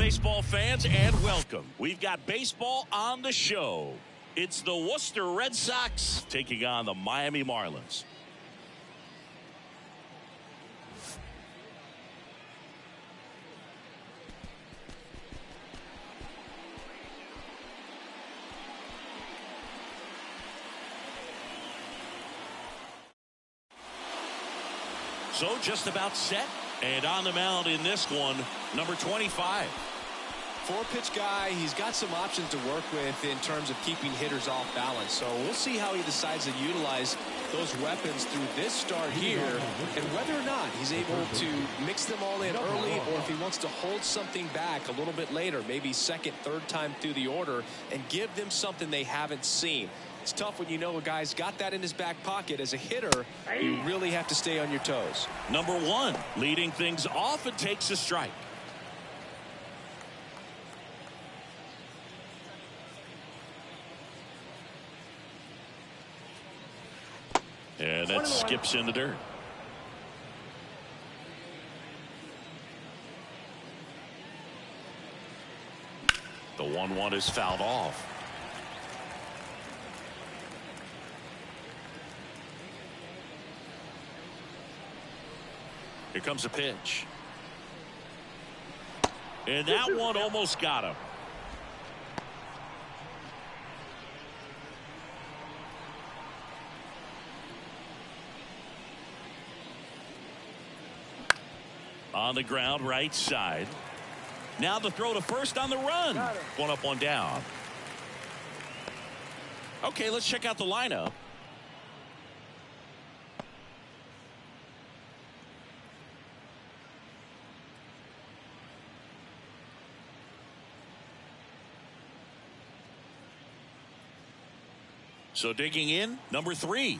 baseball fans, and welcome. We've got baseball on the show. It's the Worcester Red Sox taking on the Miami Marlins. So just about set, and on the mound in this one, number 25. Four-pitch guy, he's got some options to work with in terms of keeping hitters off balance. So we'll see how he decides to utilize those weapons through this start here, and whether or not he's able to mix them all in early, or if he wants to hold something back a little bit later, maybe second, third time through the order, and give them something they haven't seen. It's tough when you know a guy's got that in his back pocket. As a hitter, you really have to stay on your toes. Number 1, leading things off, and takes a strike. And that skips in the dirt. The 1-1 is fouled off. Here comes a pitch. And that one almost got him. On the ground, right side. Now the throw to first on the run. One up, one down. Okay, let's check out the lineup. So digging in, number 3.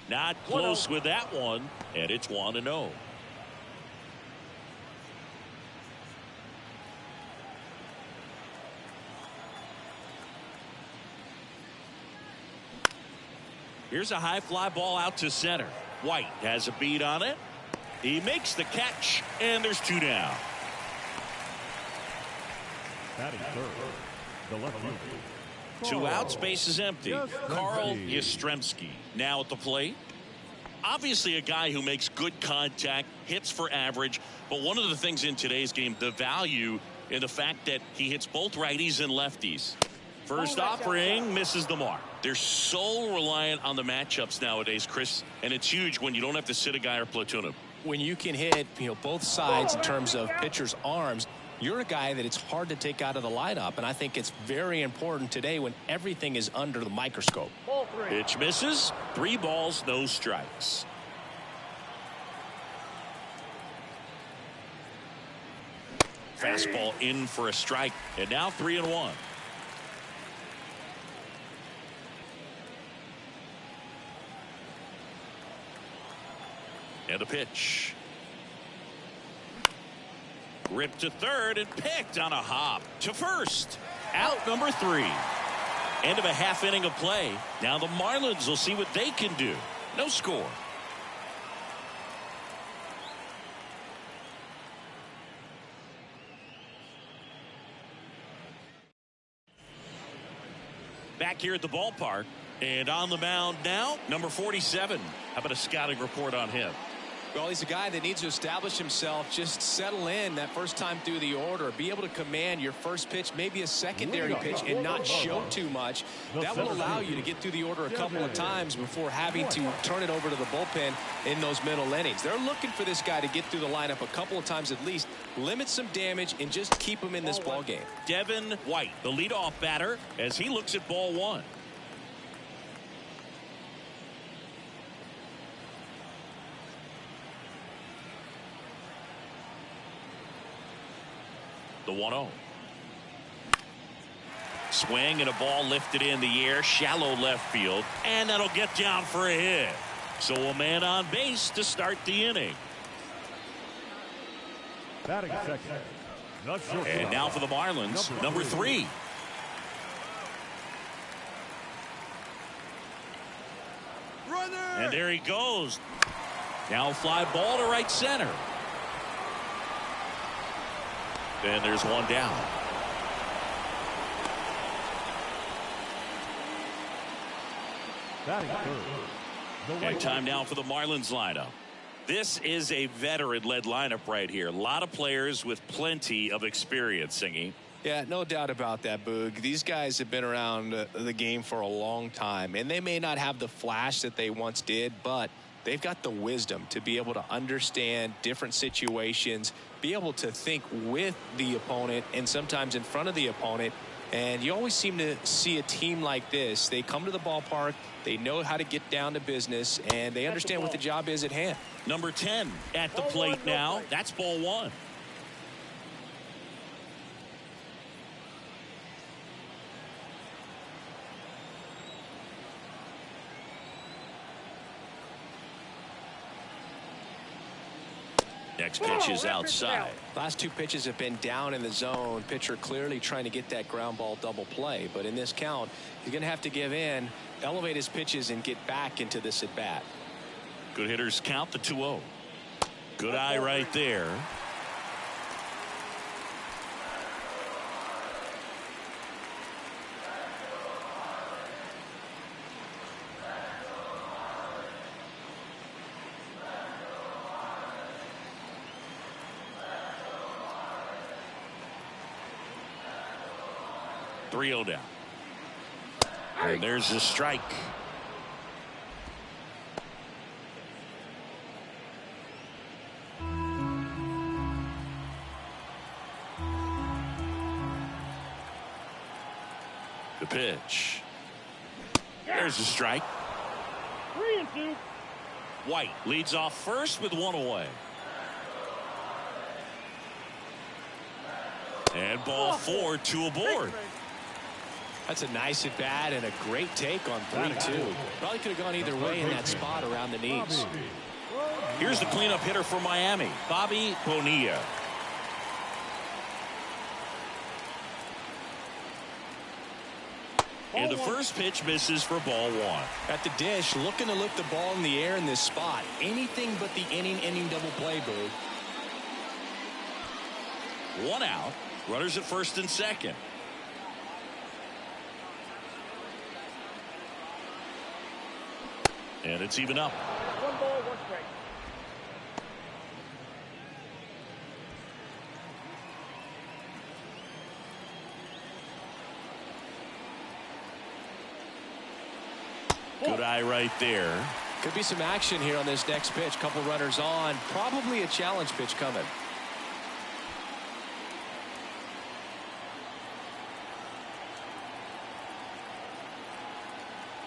Not close with that one, and it's 1-0. Here's a high fly ball out to center. White has a beat on it. He makes the catch, and there's 2 down. Batting third, the left fielder. 2 outs, base is empty. Carl Yastrzemski now at the plate. Obviously a guy who makes good contact, hits for average, but one of the things in today's game, the value in the fact that he hits both righties and lefties. First offering misses the mark. They're so reliant on the matchups nowadays, Chris, and it's huge when you don't have to sit a guy or platoon him. When you can hit, both sides in terms of pitchers' arms, you're a guy that it's hard to take out of the lineup, and I think it's very important today when everything is under the microscope. Pitch misses. 3 balls, no strikes. Fastball in for a strike, and now 3-1. And a pitch. Ripped to third and picked on a hop to first. Out number 3. End of a half inning of play. Now the Marlins will see what they can do. No score. Back here at the ballpark, and on the mound now, number 47. How about a scouting report on him? Well, he's a guy that needs to establish himself, just settle in that first time through the order, be able to command your first pitch, maybe a secondary pitch, and not show too much. That will allow you to get through the order a couple of times before having to turn it over to the bullpen in those middle innings. They're looking for this guy to get through the lineup a couple of times at least, limit some damage, and just keep him in this ball game. Devin White, the leadoff batter, as he looks at ball 1. The 1-0. Swing and a ball lifted in the air, shallow left field, and that'll get down for a hit. So a man on base to start the inning. Batting second. And now for the Marlins, number 3. And there he goes. Now fly ball to right center. And there's one down. Batting third. And time now for the Marlins lineup. This is a veteran-led lineup right here. A lot of players with plenty of experience, Singy. Yeah, no doubt about that, Boog. These guys have been around the game for a long time, and they may not have the flash that they once did, but they've got the wisdom to be able to understand different situations, be able to think with the opponent and sometimes in front of the opponent. And you always seem to see a team like this. They come to the ballpark, they know how to get down to business, and they understand what the job is at hand. Number 10 at the plate now. That's ball one. Next pitch is outside. Last two pitches have been down in the zone. Pitcher clearly trying to get that ground ball double play. But in this count, he's going to have to give in, elevate his pitches, and get back into this at bat. Good hitters count the 2-0. Good eye right there. Three-0 down. And there's the strike. The pitch. There's the strike. 3-2. White leads off first with one away. And ball four, two aboard. That's a nice at bat and a great take on 3-2. Probably could have gone either way in that spot around the knees. Here's the cleanup hitter for Miami, Bobby Bonilla. And the first pitch misses for ball one. At the dish, looking to lift the ball in the air in this spot. Anything but the inning double play, Boo. One out. Runners at first and second. And it's even up. 1 ball, 1 strike. Good eye right there. Could be some action here on this next pitch. Couple runners on. Probably a challenge pitch coming.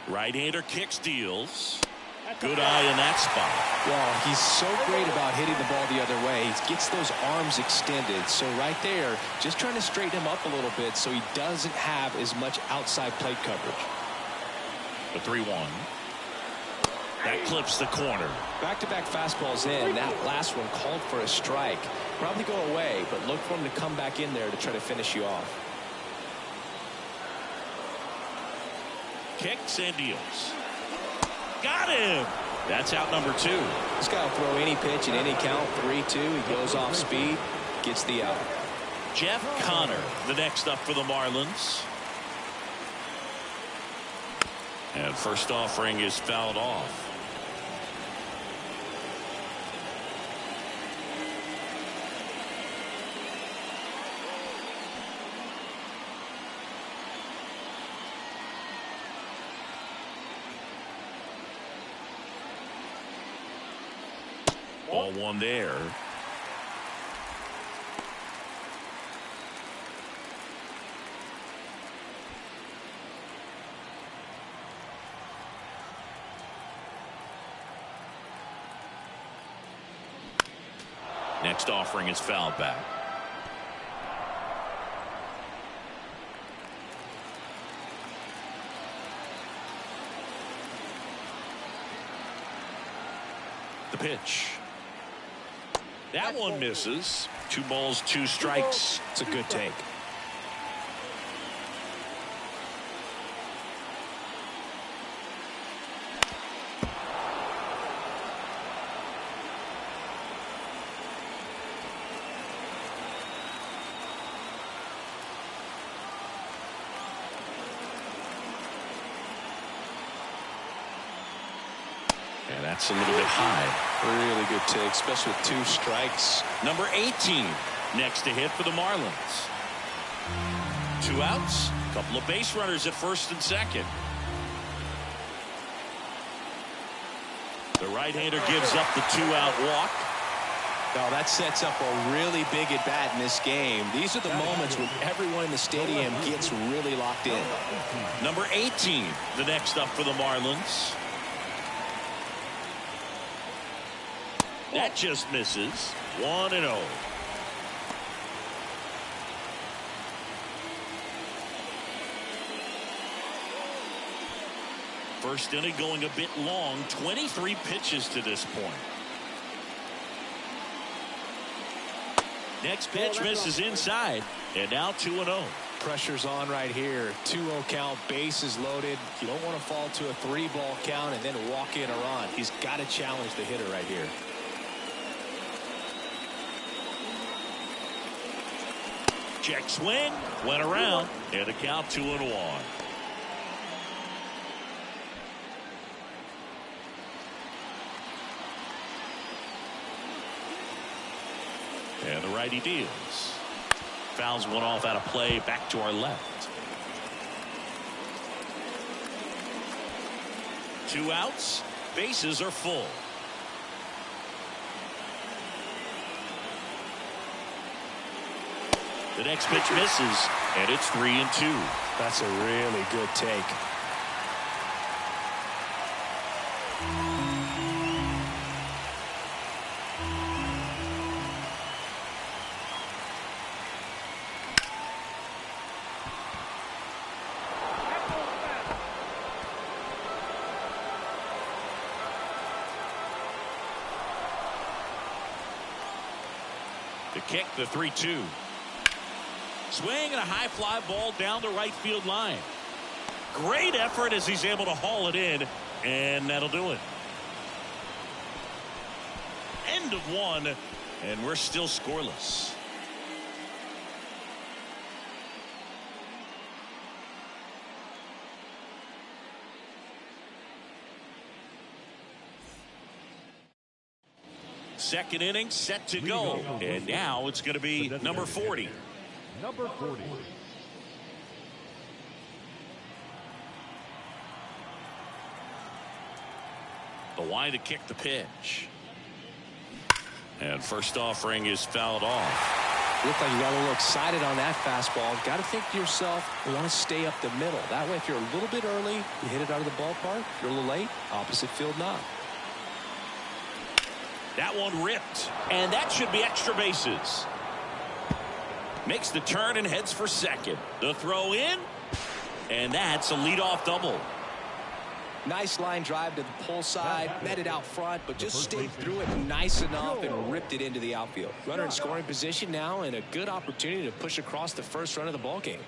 Right-hander kicks, deals. Good eye in that spot. Well, he's so great about hitting the ball the other way. He gets those arms extended. So right there, just trying to straighten him up a little bit so he doesn't have as much outside plate coverage. The 3-1. That clips the corner. Back-to-back fastballs in. That last one called for a strike. Probably go away, but look for him to come back in there to try to finish you off. Kicks and deals. Got him. That's out number 2. This guy will throw any pitch in any count. 3-2. He goes off speed, gets the out. Jeff Connor, the next up for the Marlins. And first offering is fouled off. Ball one there. Next offering is fouled back. The pitch. That one misses. 2 balls, 2 strikes. It's a good take. And that's a little bit high. Really good take, especially with 2 strikes. Number 18 next to hit for the Marlins. 2 outs, a couple of base runners at first and second. The right-hander gives up the 2-out walk. Now that sets up a really big at bat in this game. These are the moments when everyone in the stadium gets really locked in. Number 18, the next up for the Marlins. That just misses. 1-0. First inning going a bit long. 23 pitches to this point. Next pitch misses inside. And now 2-0. Pressure's on right here. 2-0 count, bases loaded. You don't want to fall to a 3-ball count and then walk in a run. He's got to challenge the hitter right here. Check swing. Went around. And the count 2-1. And the righty deals. Fouls one off out of play. Back to our left. 2 outs. Bases are full. The next pitch misses. And it's 3-2. That's a really good take. The kick, the 3-2. Swing and a high fly ball down the right field line. Great effort as he's able to haul it in, and that'll do it. End of 1, and we're still scoreless. Second inning set to go, and now it's going to be number 40. Number 40. The wind to kick the pitch. And first offering is fouled off. Looked like you got a little excited on that fastball. Got to think to yourself, you want to stay up the middle. That way, if you're a little bit early, you hit it out of the ballpark. If you're a little late, opposite field knock. That one ripped, and that should be extra bases. Makes the turn and heads for second. The throw in, and that's a leadoff double. Nice line drive to the pull side, met it out front, but just stayed through it nice enough and ripped it into the outfield. Runner in scoring position now, and a good opportunity to push across the first run of the ball game.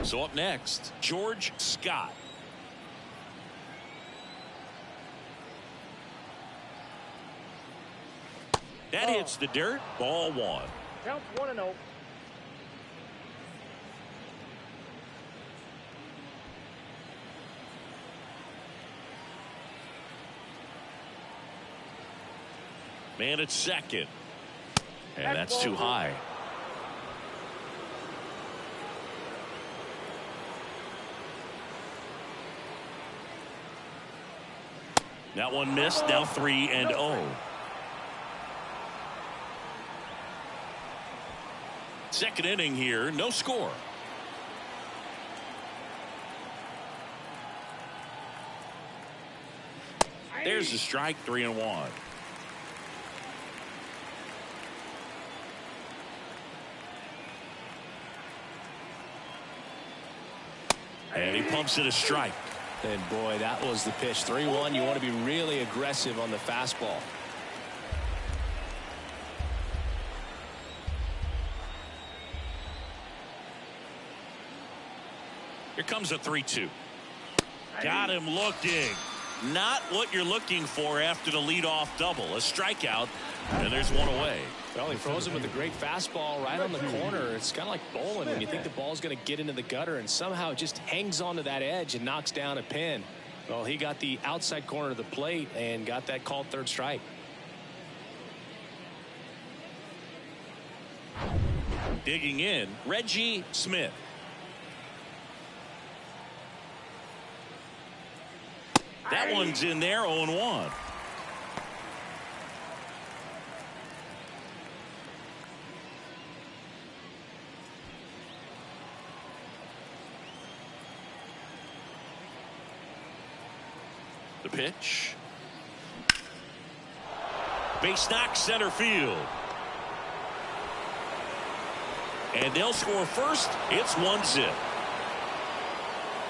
So up next, George Scott. That hits the dirt. Ball 1. Counts 1-0. Man at second. And that's too high. That one missed. Now 3-0. Second inning here, no score. There's the strike, 3-1. And he pumps it a strike. And boy, that was the pitch. 3-1. You want to be really aggressive on the fastball. Here comes a 3-2. Got him looking. Not what you're looking for after the leadoff double. A strikeout, and there's one away. Well, he froze him with a great fastball right on the corner. It's kind of like bowling when you think the ball's going to get into the gutter and somehow it just hangs onto that edge and knocks down a pin. Well, he got the outside corner of the plate and got that called third strike. Digging in, Reggie Smith. That one's in there, 0-1. The pitch. Base knock, center field. And they'll score first. It's 1-0.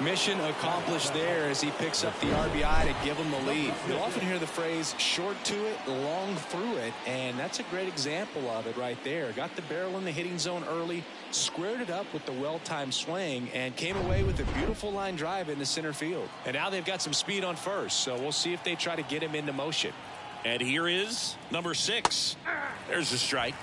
Mission accomplished there as he picks up the RBI to give him the lead. You'll often hear the phrase short to it, long through it, and that's a great example of it right there. Got the barrel in the hitting zone early, squared it up with the well-timed swing, and came away with a beautiful line drive into center field. And now they've got some speed on first, so we'll see if they try to get him into motion. And here is number 6. There's a strike.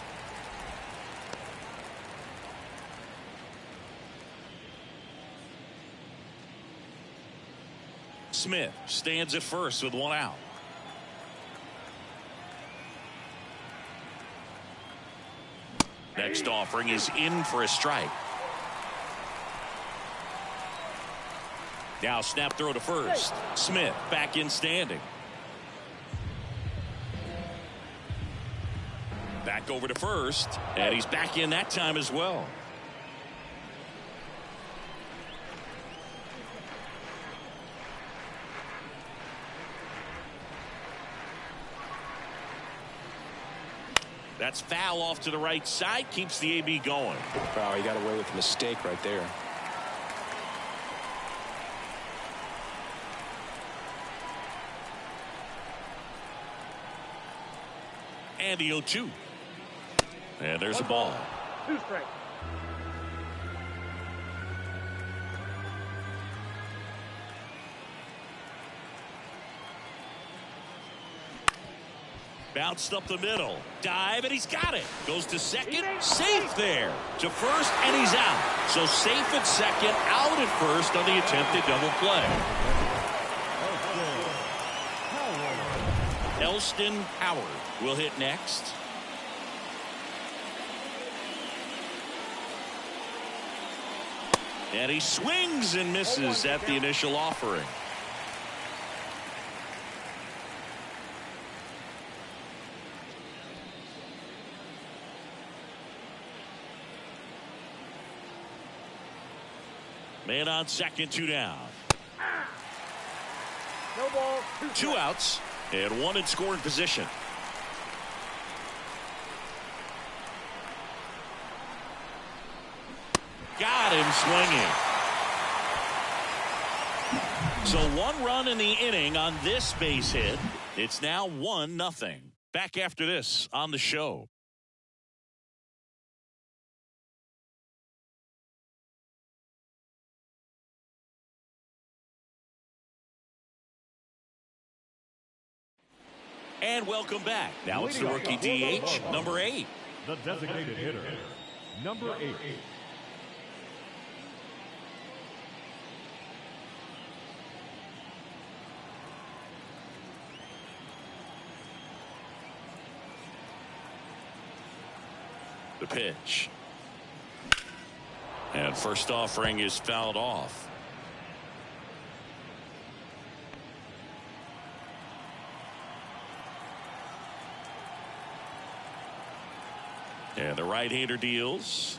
Smith stands at first with one out. Next offering is in for a strike. Now snap throw to first. Smith back in standing. Back over to first, and he's back in that time as well. That's foul off to the right side. Keeps the AB going. Wow, he got away with a mistake right there. And the 0-2. And there's a ball. 2 strikes. Bounced up the middle. Dive, and he's got it. Goes to second. Safe there. To first, and he's out. So safe at second, out at first on the attempted double play. Elston Howard will hit next. And he swings and misses at the initial offering. Man on second, 2 down. No ball. 2 outs and 1 in scoring position. Got him swinging. So 1 run in the inning on this base hit. It's now 1-0. Back after this on the show. And welcome back. Now it's the rookie DH, number 8. The designated hitter, number 8. The pitch. And first offering is fouled off. And the right-hander deals.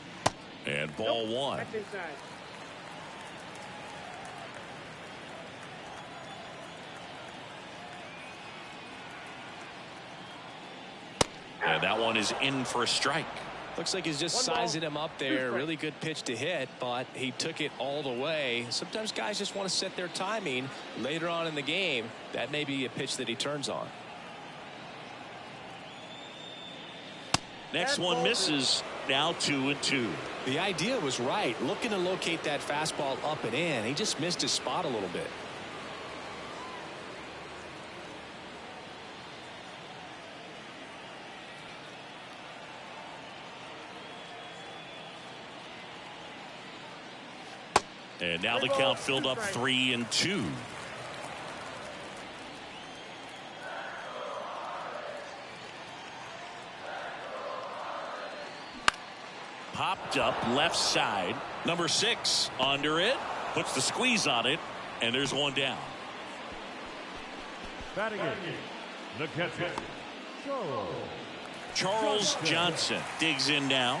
And ball 1. That's inside. And that one is in for a strike. Looks like he's just sizing him up there. Really good pitch to hit, but he took it all the way. Sometimes guys just want to set their timing later on in the game. That may be a pitch that he turns on. Next one misses. Now 2-2. The idea was right. Looking to locate that fastball up and in. He just missed his spot a little bit. And now the count filled up 3-2. Popped up left side. Number 6 under it. Puts the squeeze on it. And there's one down. Batting it, the catcher, Charles Johnson digs in now.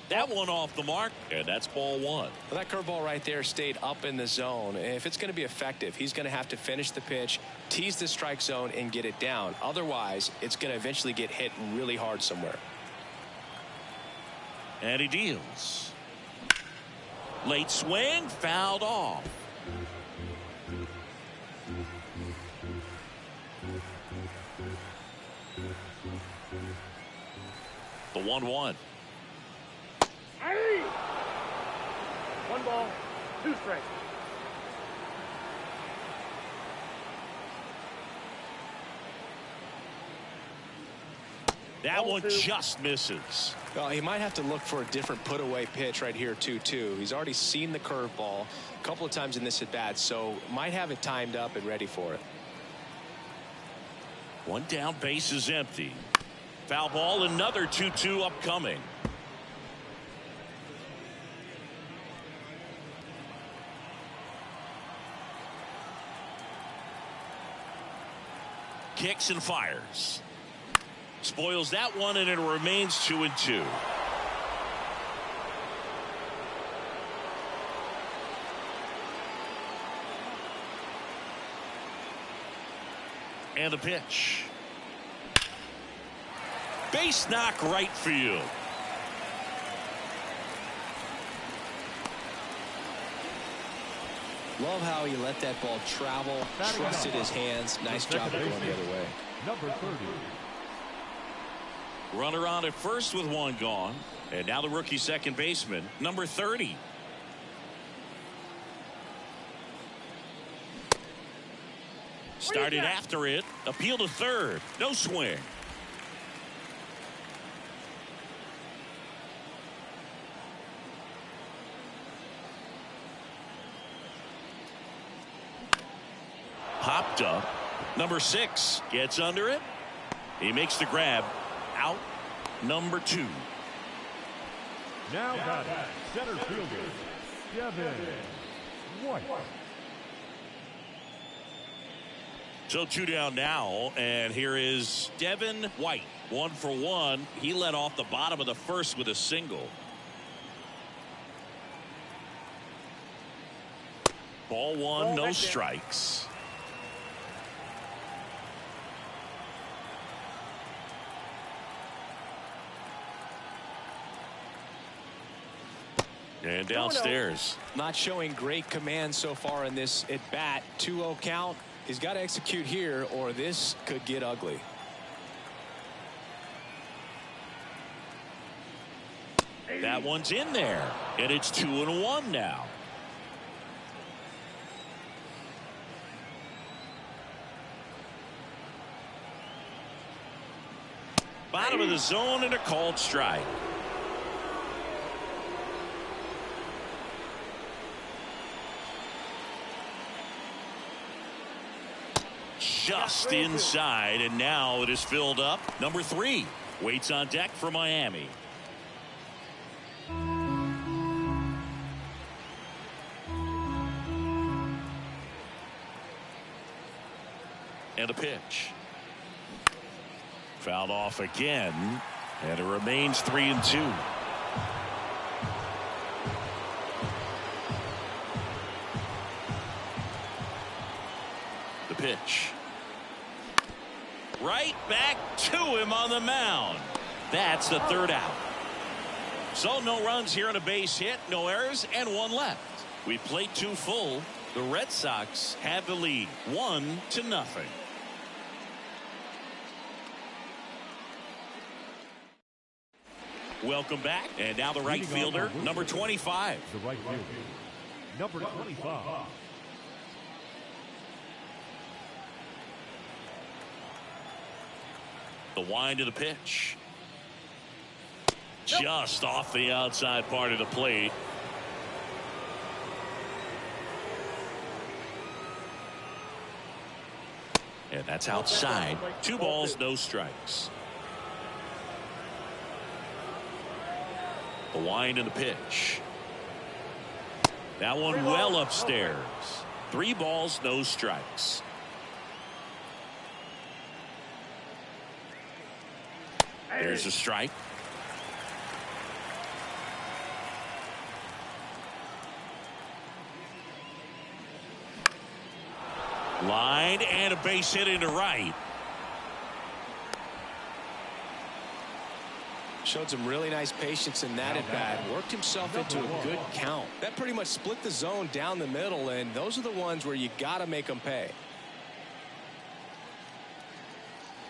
That one off the mark, and that's ball 1. Well, that curveball right there stayed up in the zone. If it's going to be effective, he's going to have to finish the pitch, tease the strike zone, and get it down. Otherwise, it's going to eventually get hit really hard somewhere. And he deals. Late swing, fouled off. The 1-1. 1 ball, 2 strikes. That one just misses. Well, he might have to look for a different put-away pitch right here, too. He's already seen the curveball a couple of times in this at-bat, so might have it timed up and ready for it. One down, base is empty. Foul ball, another 2-2 upcoming. Kicks and fires. Spoils that one, and it remains 2-2. And the pitch. Base knock right field. Love how he let that ball travel, trusted his hands. Nice job of going the other way. number 30. Runner on at first with one gone. And now the rookie second baseman, number 30. Started after it. Appeal to third. No swing. Popped up. Number 6 gets under it. He makes the grab. Out. Number 2. Now batting, center fielder, Devin White. So 2 down now, and here is Devin White. 1 for 1. He led off the bottom of the first with a single. Ball 1, no strikes. And downstairs. Not showing great command so far in this at bat. 2-0 count. He's got to execute here or this could get ugly. That one's in there, and it's 2-1 now. Bottom of the zone and a called strike. Just inside, and now it is filled up. Number 3 waits on deck for Miami. And a pitch. Fouled off again, and it remains 3-2. The pitch. Right back to him on the mound. That's the 3rd out. So no runs here on a base hit, no errors, and 1 left. We played 2 full. The Red Sox have the lead, 1-0. Welcome back, and now the right fielder, number 25. The right fielder, number 25. The wind of the pitch. Just off the outside part of the plate. And that's outside. 2 balls, no strikes. The wind and the pitch. That one well upstairs. 3 balls, no strikes. There's a strike. Line and a base hit into right. Showed some really nice patience in that at bat. Worked himself into a good count. That pretty much split the zone down the middle, and those are the ones where you got to make them pay.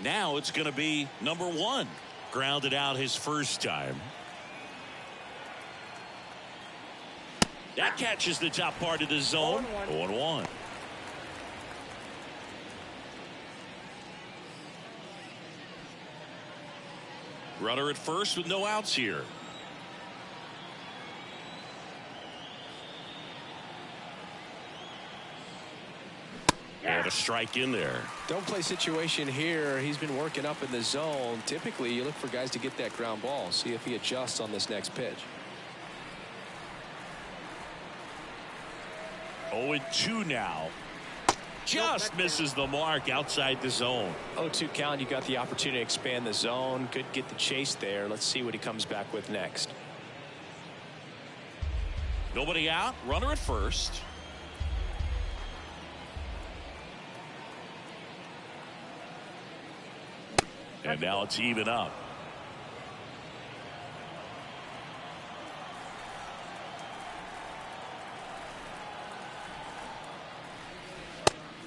Now it's going to be number 1. Grounded out his first time. That catches the top part of the zone. 0-1. Runner at first with no outs here. And a strike in there. Don't play situation here. He's been working up in the zone. Typically, you look for guys to get that ground ball. See if he adjusts on this next pitch. 0-2 now. Just misses the mark outside the zone. 0-2 count. You got the opportunity to expand the zone. Could get the chase there. Let's see what he comes back with next. Nobody out. Runner at first. And now it's even up.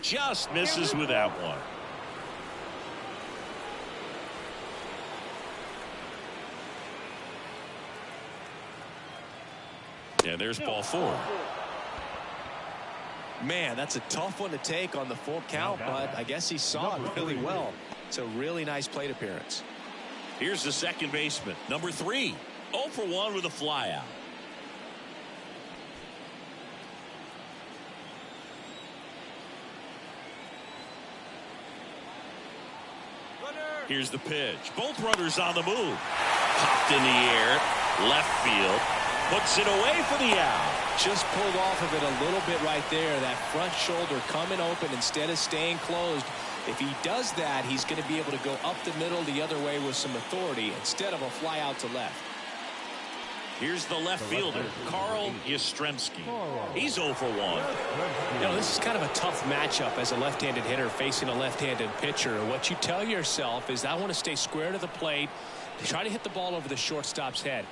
Just misses with that one. And there's ball 4. Man, that's a tough one to take on the full count, but I guess he saw it really well. It's a really nice plate appearance. Here's the second baseman, number 3. 0 for 1 with a flyout. Here's the pitch. Both runners on the move. Popped in the air. Left field. Puts it away for the out. Just pulled off of it a little bit right there. That front shoulder coming open instead of staying closed. If he does that, he's going to be able to go up the middle the other way with some authority instead of a fly out to left. Here's the left fielder, Carl Yastrzemski. He's 0 for 1. You know, this is kind of a tough matchup as a left-handed hitter facing a left-handed pitcher. What you tell yourself is I want to stay square to the plate, try to hit the ball over the shortstop's head.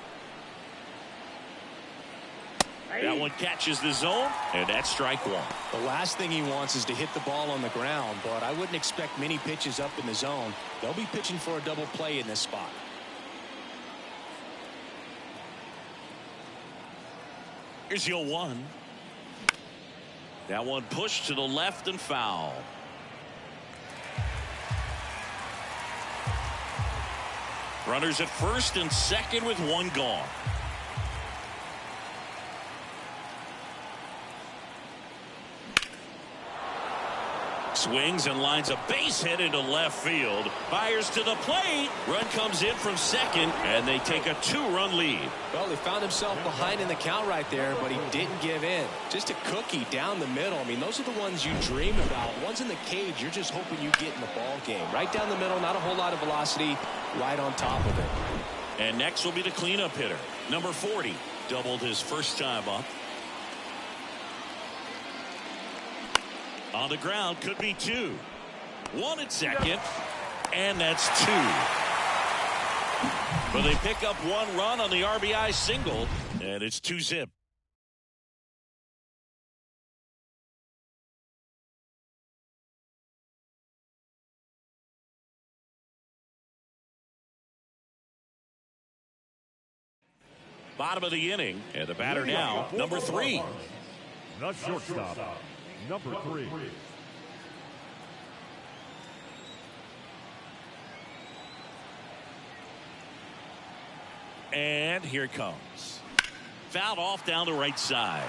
That one catches the zone, and that's strike 1. The last thing he wants is to hit the ball on the ground, but I wouldn't expect many pitches up in the zone. They'll be pitching for a double play in this spot. Here's the 0-1. That one pushed to the left and foul. Runners at first and second with 1 gone. Swings and lines a base hit into left field. Fires to the plate. Run comes in from second, and they take a 2-run lead. Well, he found himself behind in the count right there, but he didn't give in. Just a cookie down the middle. I mean, those are the ones you dream about. Ones in the cage, you're just hoping you get in the ball game. Right down the middle, not a whole lot of velocity, right on top of it. And next will be the cleanup hitter, number 40. Doubled his first time up. On the ground, could be 2. 1 at second, and that's 2. But they pick up 1 run on the RBI single, and it's 2-zip. Bottom of the inning, and the batter now, number 3. The shortstop, number 3. And here it comes. Fouled off down the right side.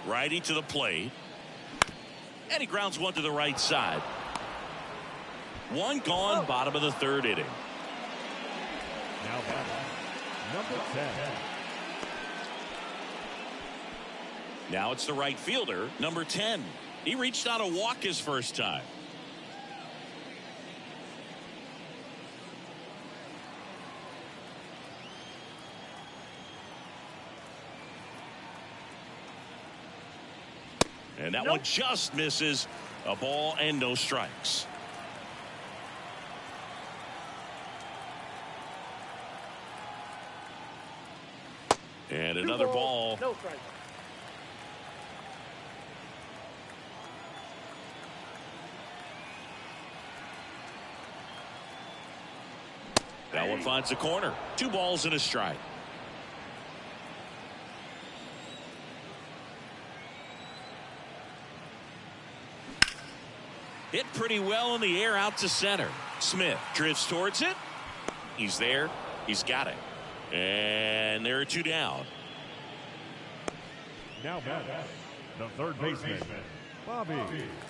Righty to the plate. And he grounds one to the right side. One gone, bottom of the third inning. Now number 10. Now it's the right fielder, number 10. He reached out a walk his first time. And that one just misses. A ball and no strikes. And another ball. No strike. That one finds the corner. 2 balls and a strike. Hit pretty well in the air out to center. Smith drifts towards it. He's there. He's got it. And there are 2 down. Now the third baseman, Bobby.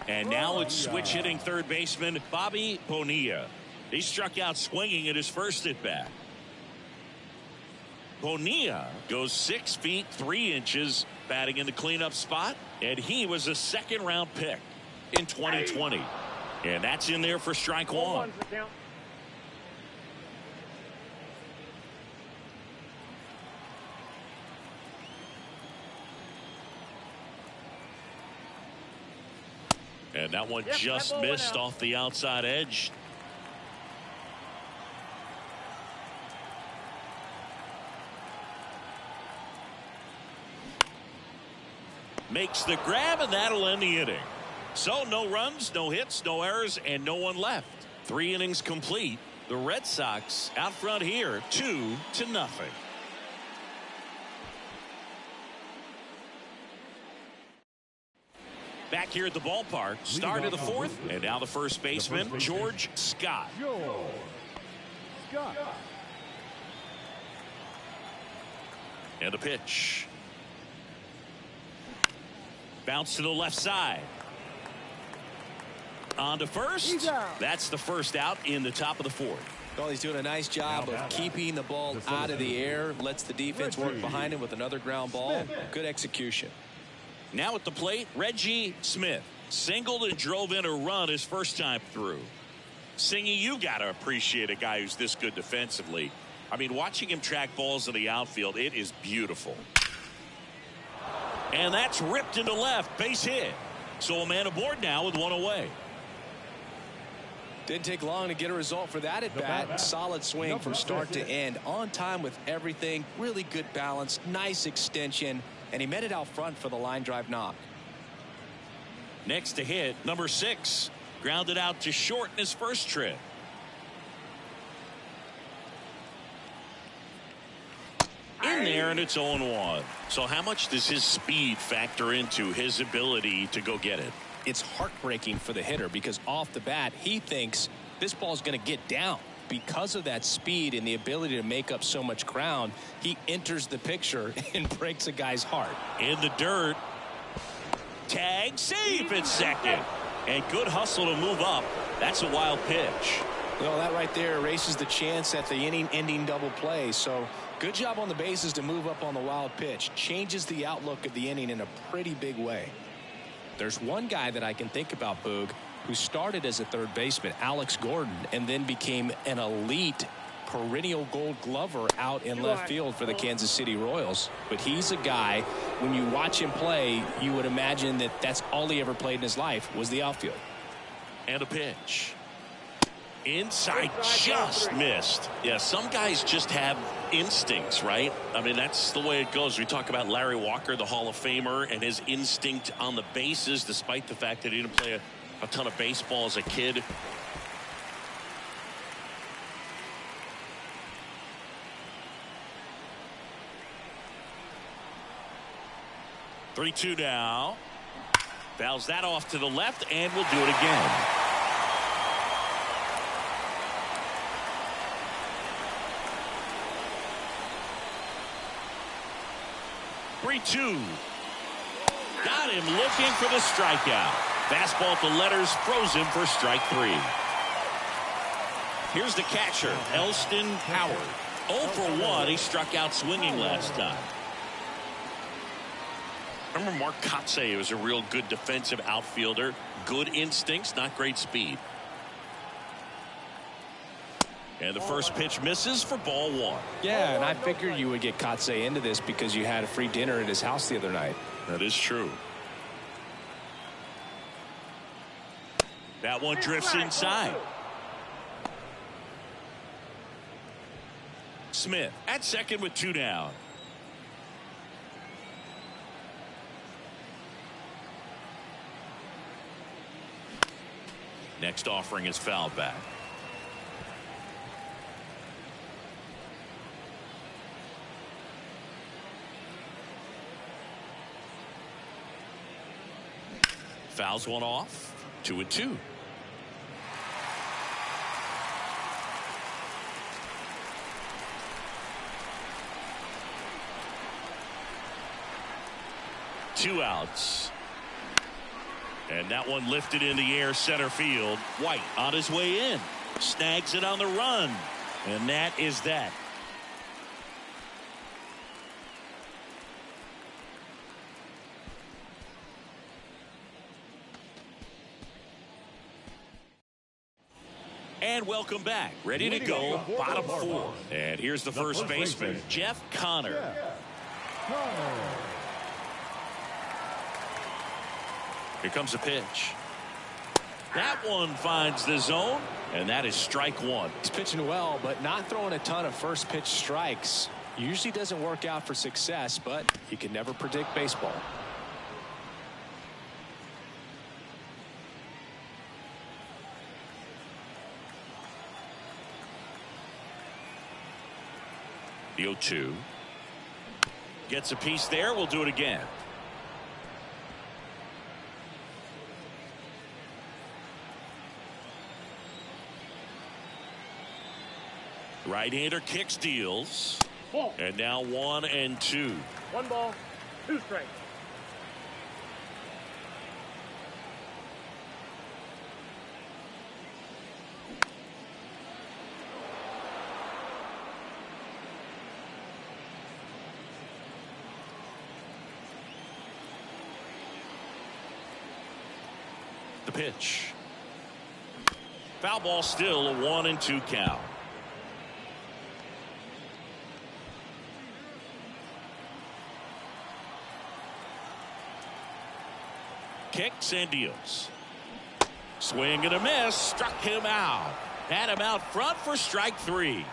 And now it's switch hitting third baseman Bobby Bonilla. He struck out swinging at his first at bat. Bonilla goes 6 feet 3 inches batting in the cleanup spot, and he was a second-round pick in 2020. And that's in there for strike 1. And that one just missed off the outside edge. Makes the grab, and that'll end the inning. So no runs, no hits, no errors, and no one left. 3 innings complete. The Red Sox out front here, 2-0. Back here at the ballpark, start of the 4th, and now the first baseman, George Scott. And a pitch. Bounce to the left side. On to first. That's the first out in the top of the 4th. Well, he's doing a nice job of keeping the ball out of the air. Lets the defense work behind him with another ground ball. Good execution. Now at the plate, Reggie Smith. Singled and drove in a run his first time through. Singy, you got to appreciate a guy who's this good defensively. I mean, watching him track balls in the outfield, it is beautiful. And that's ripped into left. Base hit. So a man aboard now with 1 away. Didn't take long to get a result for that at bat. Solid swing from start to end. On time with everything. Really good balance. Nice extension. And he met it out front for the line drive knock. Next to hit, number 6. Grounded out to short in his first trip. In there, and it's 0-1. So how much does his speed factor into his ability to go get it? It's heartbreaking for the hitter because off the bat, he thinks this ball's going to get down. Because of that speed and the ability to make up so much ground, he enters the picture and breaks a guy's heart. In the dirt. Tag, safe at second. And good hustle to move up. That's a wild pitch. Well, that right there erases the chance at the inning-ending double play. So good job on the bases to move up on the wild pitch. Changes the outlook of the inning in a pretty big way. There's one guy that I can think about, Boog, who started as a third baseman, Alex Gordon, and then became an elite perennial Gold Glover out in left field for the Kansas City Royals. But he's a guy, when you watch him play, you would imagine that that's all he ever played in his life was the outfield. And a pitch. Inside, just missed. Yeah, some guys just have instincts, right? I mean, that's the way it goes. We talk about Larry Walker, the Hall of Famer, and his instinct on the bases, despite the fact that he didn't play a ton of baseball as a kid. Three-two now. Fouls that off to the left and will do it again. Three-2. Got him looking for the strikeout. Fastball to letters froze him for strike 3. Here's the catcher, Elston Howard. 0 for 1. He struck out swinging last time. Remember Mark Kotsay was a real good defensive outfielder. Good instincts, not great speed. And the first pitch misses for ball 1. Yeah, and I figured you would get Kotsay into this because you had a free dinner at his house the other night. That is true. That one drifts inside. Smith at second with 2 down. Next offering is fouled back. Fouls one off. 2-2. Two outs. And that one lifted in the air center field. White on his way in. Snags it on the run. And that is that. And welcome back. Ready to go. Bottom 4. And here's the first baseman, Jeff Connor. Here comes a pitch. That one finds the zone, and that is strike 1. He's pitching well, but not throwing a ton of first pitch strikes. Usually doesn't work out for success, but you can never predict baseball. The 0-2. Gets a piece there. We'll do it again. Right-hander kicks, deals. Ball. And now 1-2. 1 ball, 2 strikes. The pitch. Foul ball, still a 1-2 count. Kicks and deals. Swing and a miss. Struck him out. Had him out front for strike 3.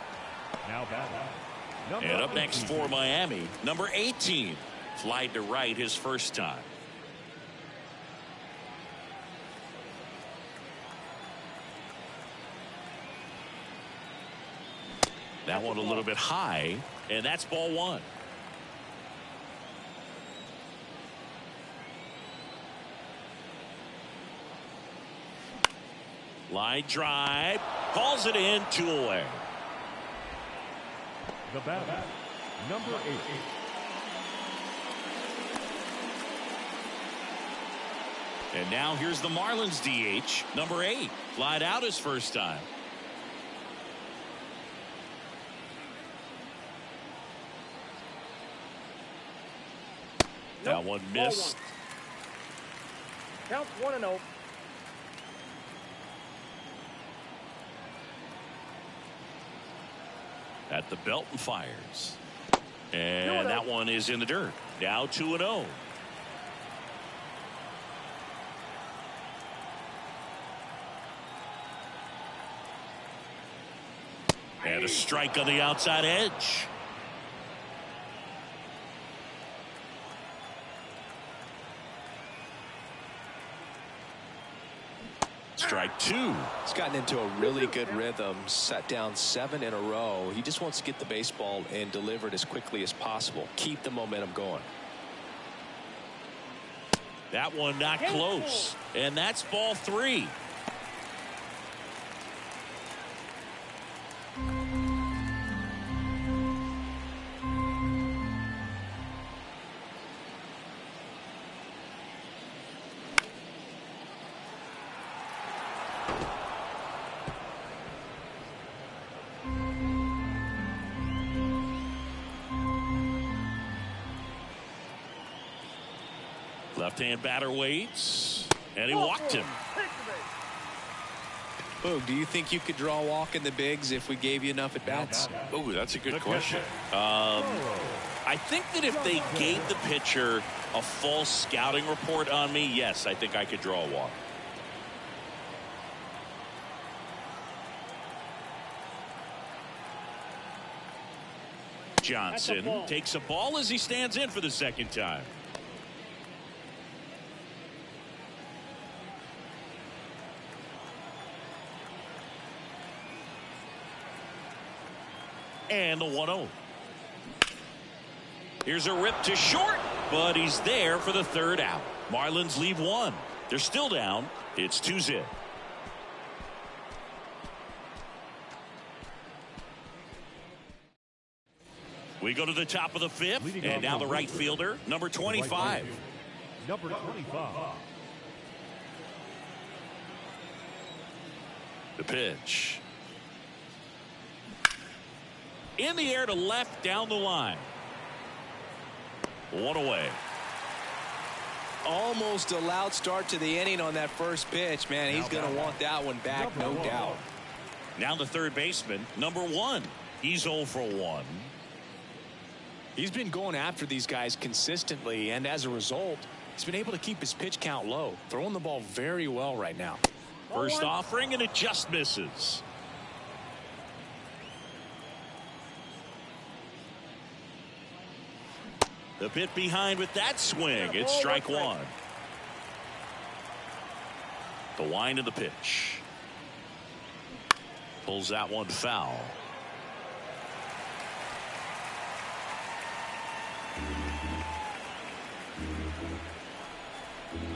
Now batting. And up next for Miami, number 18. Flied to right his first time. That one a little bit high, and that's ball 1. Line drive, calls it in, 2 away. The batter, number 8. And now here's the Marlins DH, number 8. Flied out his first time. That one missed. Count 1-0. At the belt and fires. And that one is in the dirt. Now 2-0. And a strike on the outside edge. Strike 2. He's gotten into a really good rhythm, set down 7 in a row. He just wants to get the baseball and deliver it as quickly as possible. Keep the momentum going. That one not close. And that's ball 3. Left-hand batter waits, and he walked him. Boog, do you think you could draw a walk in the bigs if we gave you enough at bats? Oh, that's a good question. I think that if they gave the pitcher a false scouting report on me, yes, I think I could draw a walk. Johnson takes a ball as he stands in for the second time. And the 1-0. Here's a rip to short, but he's there for the third out. Marlins leave 1. They're still down. It's 2-0. We go to the top of the 5th, and now the right fielder, number 25. Number 25. The pitch. In the air to left, down the line. 1 away. Almost a loud start to the inning on that first pitch. Man, he's going to want that one back, no doubt. Now the third baseman, number 1. He's 0 for 1. He's been going after these guys consistently, and as a result, he's been able to keep his pitch count low. Throwing the ball very well right now. First offering, and it just misses. The bit behind with that swing. It's strike 1. The wind of the pitch. Pulls that one foul.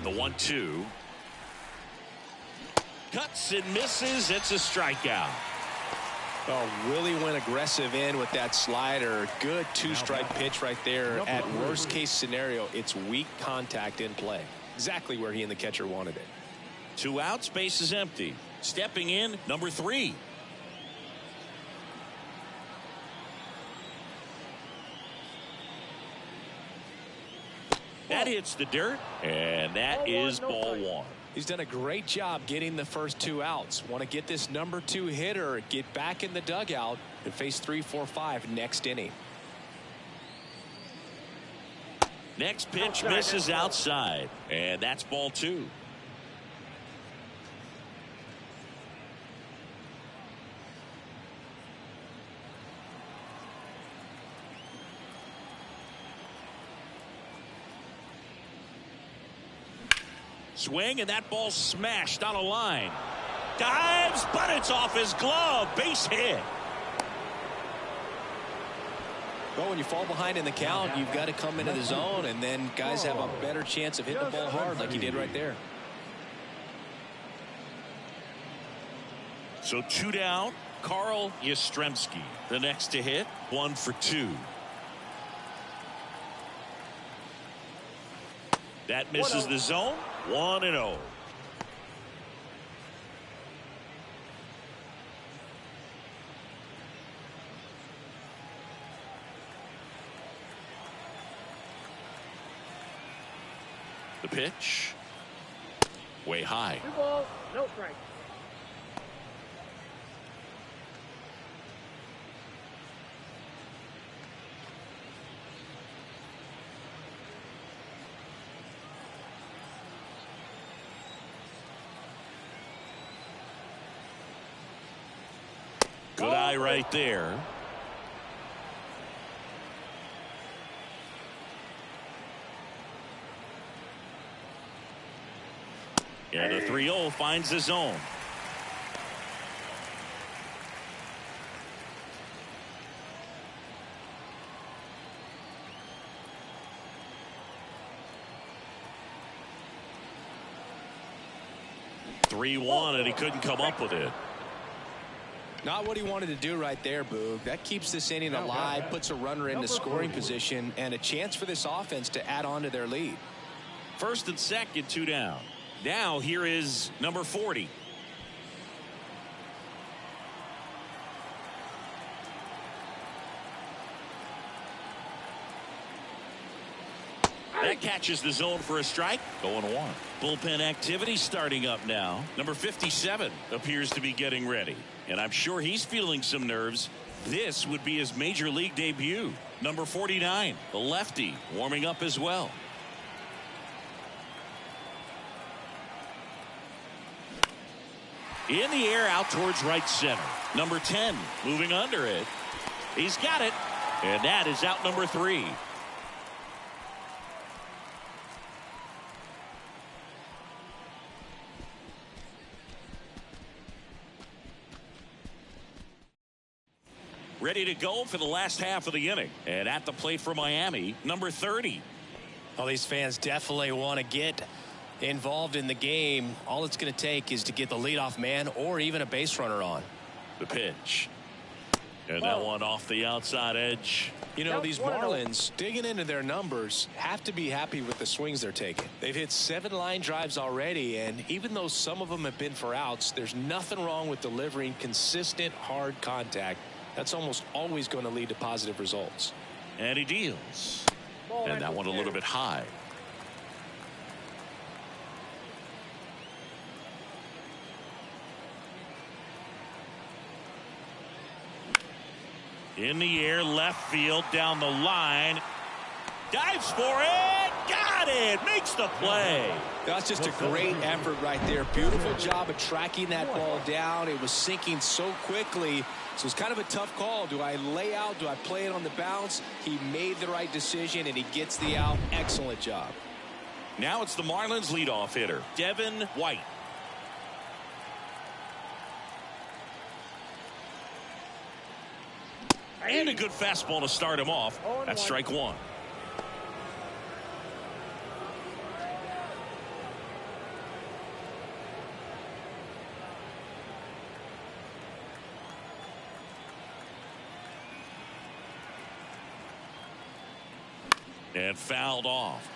The 1-2. Cuts and misses. It's a strikeout. Oh, really went aggressive in with that slider. Good two-strike pitch right there. At worst case scenario, it's weak contact in play. Exactly where he and the catcher wanted it. 2 outs, base is empty. Stepping in, number 3. That hits the dirt, and that is ball 1. He's done a great job getting the first 2 outs. Want to get this number 2 hitter, get back in the dugout, and face 3, 4, 5 next inning. Next pitch misses outside, and that's ball 2. Swing, and that ball smashed on a line. Dives, but it's off his glove. Base hit. Well, when you fall behind in the count, you've got to come into the zone, and then guys have a better chance of hitting the ball hard like he did right there. So 2 down. Carl Yastrzemski, the next to hit. 1 for 2. That misses the zone. 1-0. The pitch. Way high. 2 balls, no strikes. Good eye right there. And the 3-0 finds the zone. 3-1, and he couldn't come up with it. Not what he wanted to do right there, Boog. That keeps this inning alive, puts a runner into scoring position, and a chance for this offense to add on to their lead. First and second, 2 down. Now here is number 40. That catches the zone for a strike. 0-1. Bullpen activity starting up now. Number 57 appears to be getting ready. And I'm sure he's feeling some nerves. This would be his major league debut. Number 49, the lefty, warming up as well. In the air out towards right center. Number 10 moving under it. He's got it. And that is out number 3. Ready to go for the last half of the inning. And at the plate for Miami, number 30. Well, these fans definitely want to get involved in the game. All it's going to take is to get the leadoff man or even a base runner on. The pitch. And that one off the outside edge. You know, these Marlins, digging into their numbers, have to be happy with the swings they're taking. They've hit 7 line drives already, and even though some of them have been for outs, there's nothing wrong with delivering consistent, hard contact. That's almost always going to lead to positive results. And he deals. And that one a little bit high. In the air, left field, down the line. Dives for it. Got it. Makes the play. That's just a great effort right there. Beautiful job of tracking that ball down. It was sinking so quickly. So it's kind of a tough call. Do I lay out? Do I play it on the bounce? He made the right decision, and he gets the out. Excellent job. Now it's the Marlins leadoff hitter, Devin White. And a good fastball to start him off. That's strike 1. And fouled off.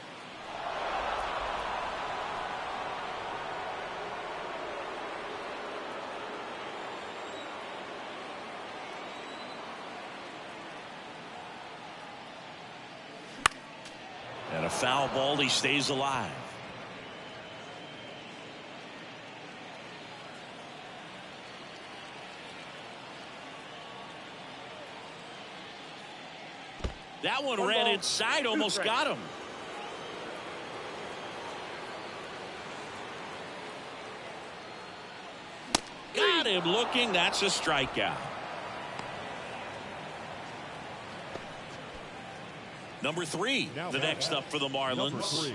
And a foul ball, he stays alive. That one ran inside, almost got him. Got him looking. That's a strikeout. Number 3, the next up for the Marlins.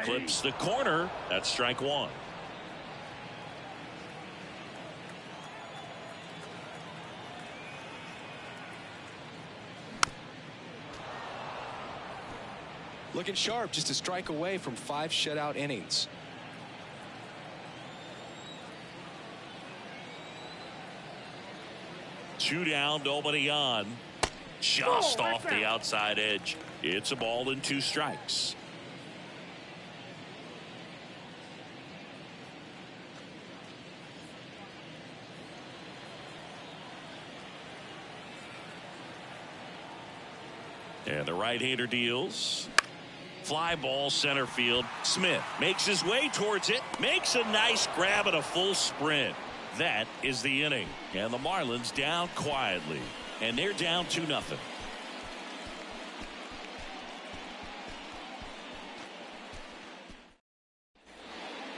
Clips the corner. That's strike 1. Looking sharp, just a strike away from 5 shutout innings. Two down, nobody on. Just off the outside edge. It's a ball and 2 strikes. And the right-hander deals. Fly ball center field. Smith makes his way towards it. Makes a nice grab at a full sprint. That is the inning. And the Marlins down quietly. And they're down 2-0.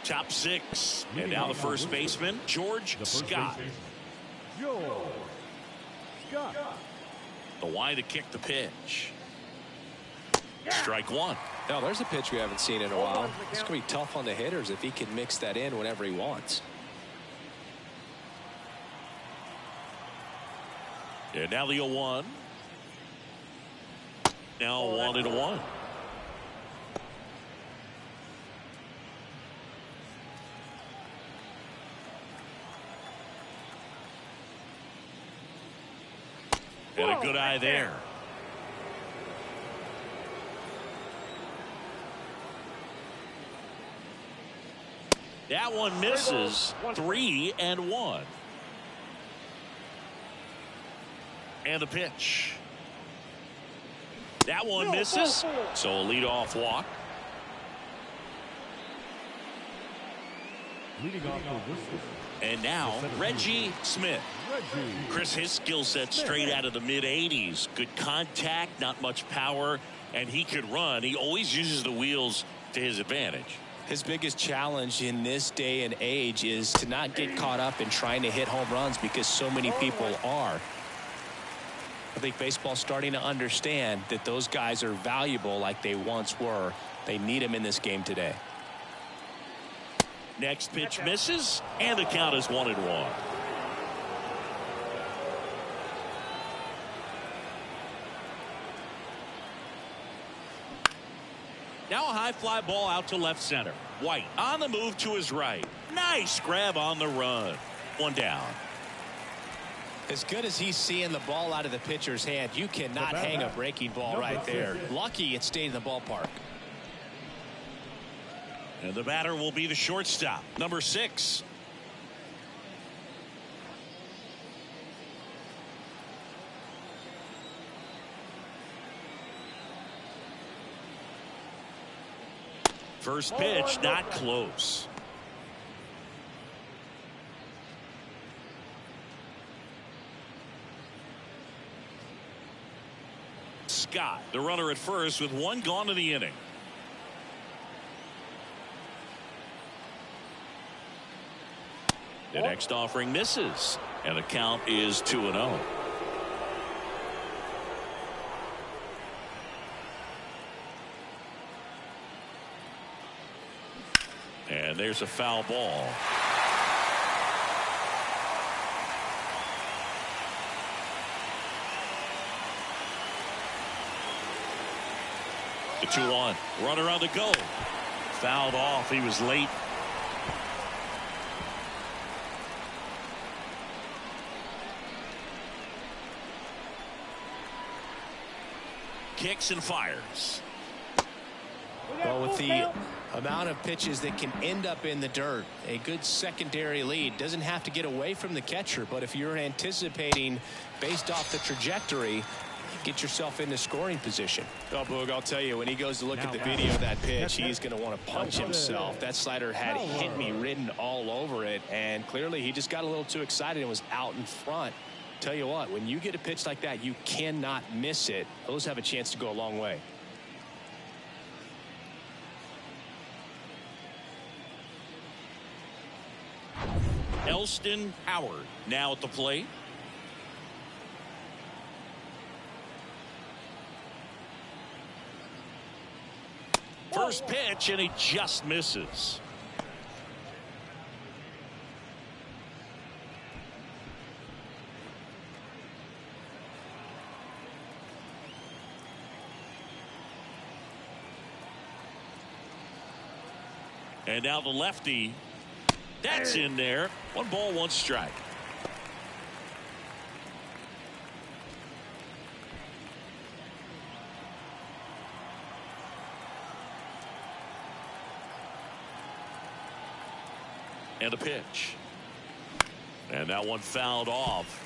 Top 6. And now the first baseman, George Scott. George Scott. The wide to kick the pitch. Strike 1. Now there's a pitch we haven't seen in a while. It's going to be tough on the hitters if he can mix that in whenever he wants. And now the 0-1. Now 1-1. And a good eye there. That one misses. 3-1. And the pitch. That one misses. So a leadoff walk. Leading off the whistle. And now Reggie Smith. Chris, his skill set straight out of the mid-80s. Good contact, not much power, and he could run. He always uses the wheels to his advantage. His biggest challenge in this day and age is to not get caught up in trying to hit home runs because so many people are. I think baseball's starting to understand that those guys are valuable like they once were. They need them in this game today. Next pitch misses, and the count is 1-1. Now a high fly ball out to left center. White on the move to his right. Nice grab on the run. One down. As good as he's seeing the ball out of the pitcher's hand, you cannot hang a breaking ball right there. Lucky it stayed in the ballpark. And the batter will be the shortstop, number 6. First pitch, not close. Scott, the runner at first with one gone in the inning. The next offering misses, and the count is 2-0. And there's a foul ball. The 2-1. Runner on the go. Fouled off. He was late. Kicks and fires. Well, with the amount of pitches that can end up in the dirt, a good secondary lead doesn't have to get away from the catcher, but if you're anticipating based off the trajectory, get yourself into scoring position. Oh, Boog, I'll tell you, when he goes to look at the video of that pitch, he's going to want to punch himself. That slider had hit me written all over it, and clearly he just got a little too excited and was out in front. Tell you what, when you get a pitch like that, you cannot miss it. Those have a chance to go a long way. Elston Howard now at the plate. First pitch, and he just misses. And now the lefty. That's in there. 1 ball, 1 strike. And a pitch. And that one fouled off.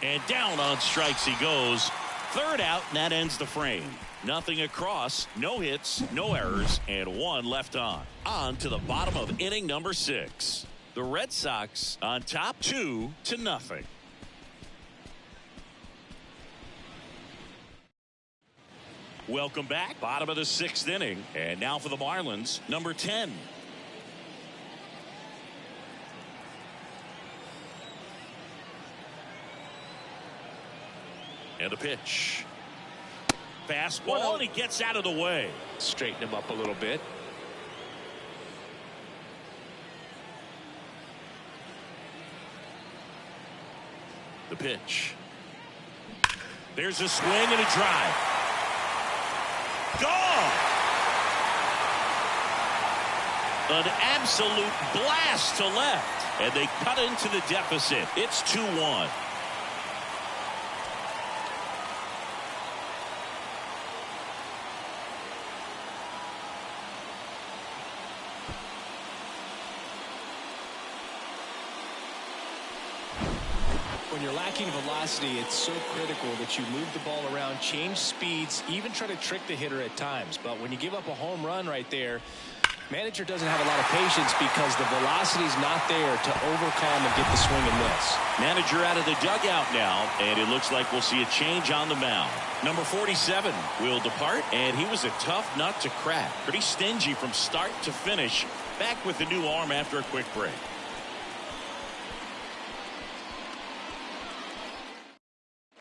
And down on strikes he goes. Third out, and that ends the frame. Nothing across, no hits, no errors, and 1 left on. On to the bottom of inning number 6. The Red Sox on top 2-0. Welcome back. Bottom of the 6th inning. And now for the Marlins, number 10. And the pitch. Fastball, and he gets out of the way. Straighten him up a little bit. The pitch. There's a swing and a drive. Gone. An absolute blast to left. And they cut into the deficit. It's 2-1. When you're lacking velocity, it's so critical that you move the ball around, change speeds, even try to trick the hitter at times. But when you give up a home run right there, manager doesn't have a lot of patience because the velocity's not there to overcome and get the swing and miss. Manager out of the dugout now, and it looks like we'll see a change on the mound. Number 47 will depart, and he was a tough nut to crack. Pretty stingy from start to finish. Back with the new arm after a quick break.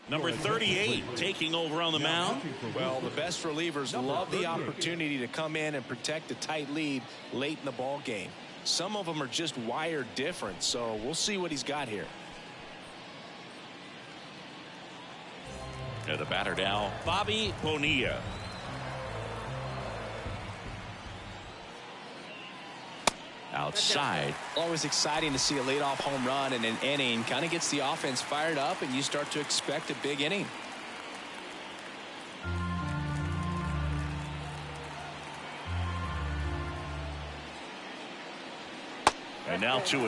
Number 38 taking over on the mound. Well, the best relievers love the opportunity to come in and protect a tight lead late in the ball game. Some of them are just wired different, so we'll see what he's got here. And the batter now, Bobby Bonilla. Outside. Always exciting to see a leadoff home run in an inning. Kind of gets the offense fired up, and you start to expect a big inning. And now 2-0.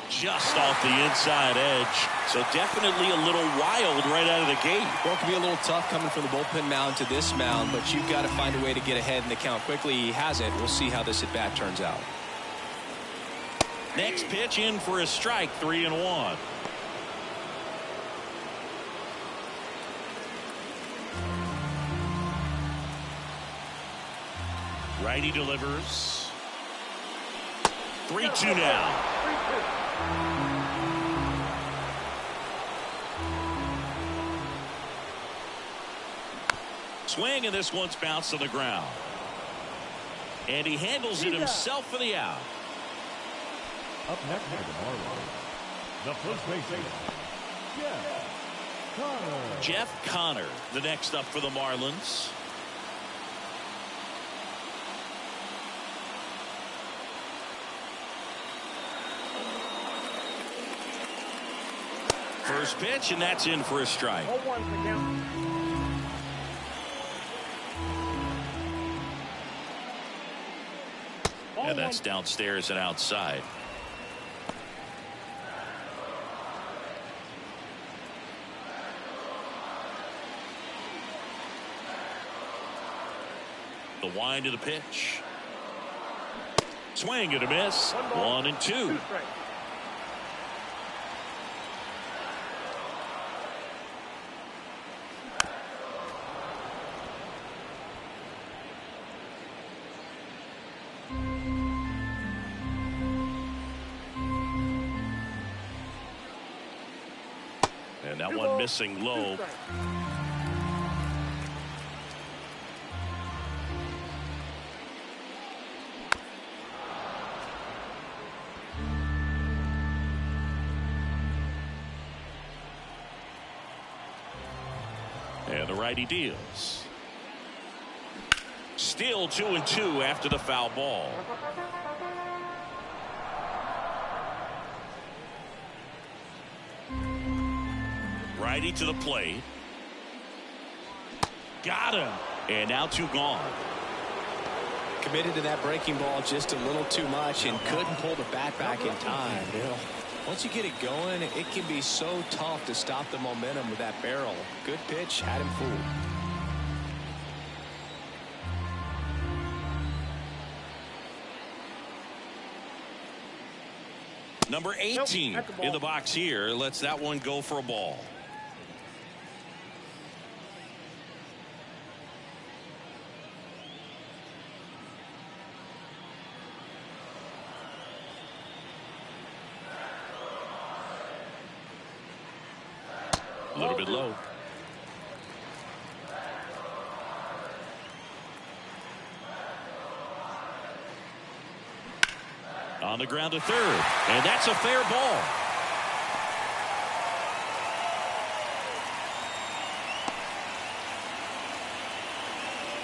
Just off the inside edge. So definitely a little wild right out of the gate. Well, it can be a little tough coming from the bullpen mound to this mound, but you've got to find a way to get ahead in the count quickly. He hasn't. We'll see how this at bat turns out. Next pitch in for a strike, 3-1. Righty delivers. 3-2 now. Swing, and this one's bounced to the ground. And he handles it himself for the out. Up next for the Marlins, the first baseman, Jeff Connor. Jeff Connor, the next up for the Marlins. First pitch, and that's in for a strike. 0-1 the count. And that's downstairs and outside. The wind of the pitch. Swing and a miss. 1-2. 2 strikes. And that one missing low. And the righty deals. Still 2-2 after the foul ball. Righty to the plate. Got him. And now 2 gone. Committed to that breaking ball just a little too much and couldn't pull the bat back in time. Once you get it going, it can be so tough to stop the momentum with that barrel. Good pitch, had him fooled. Number 18 in the box here. Lets that one go for a ball. little bit low. On the ground to third, and that's a fair ball.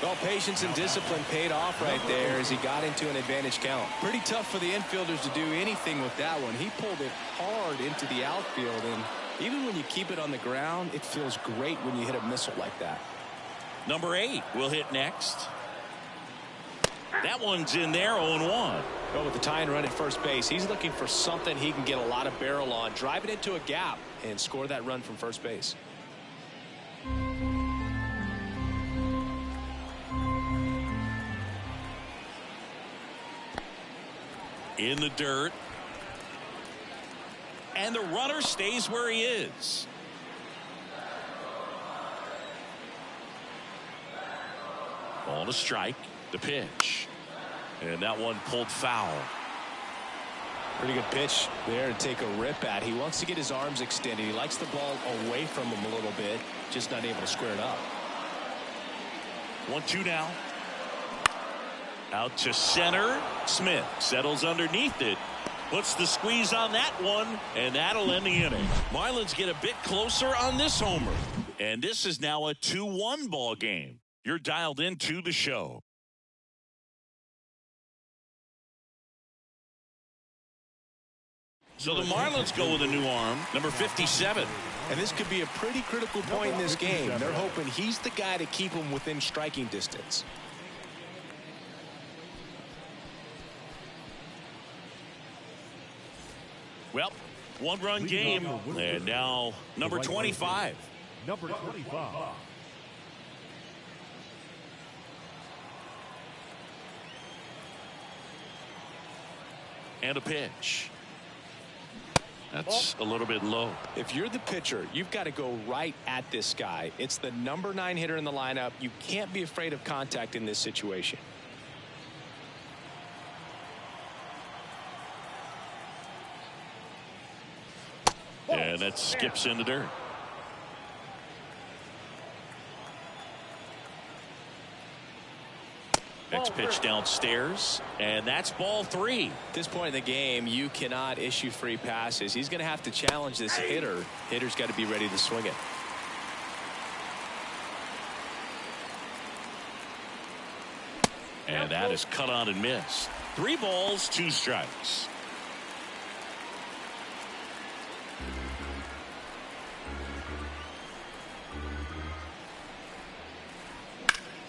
Well, patience and discipline paid off right there as he got into an advantage count. Pretty tough for the infielders to do anything with that one. He pulled it hard into the outfield, and even when you keep it on the ground, it feels great when you hit a missile like that. Number 8 will hit next. That one's in there, 0-1. Well, with the tying run at first base, he's looking for something he can get a lot of barrel on, drive it into a gap, and score that run from first base. In the dirt. And the runner stays where he is. Ball to strike. The pitch. And that one pulled foul. Pretty good pitch there to take a rip at. He wants to get his arms extended. He likes the ball away from him a little bit. Just not able to square it up. 1-2 now. Out to center. Smith settles underneath it. Puts the squeeze on that one. And that'll end the inning. Marlins get a bit closer on this homer. And this is now a 2-1 ball game. You're dialed into the show. So the Marlins go with a new arm, number 57. And this could be a pretty critical point in this game. They're hoping he's the guy to keep him within striking distance. Well, one-run game, and now number 25. Number 25. And a pitch. That's a little bit low. If you're the pitcher, you've got to go right at this guy. It's the number 9 hitter in the lineup. You can't be afraid of contact in this situation. And that skips in the dirt. Next pitch downstairs, and that's ball 3. At this point in the game, you cannot issue free passes. He's going to have to challenge this hitter. Hitter's got to be ready to swing it. And that is cut on and missed. 3 balls, 2 strikes.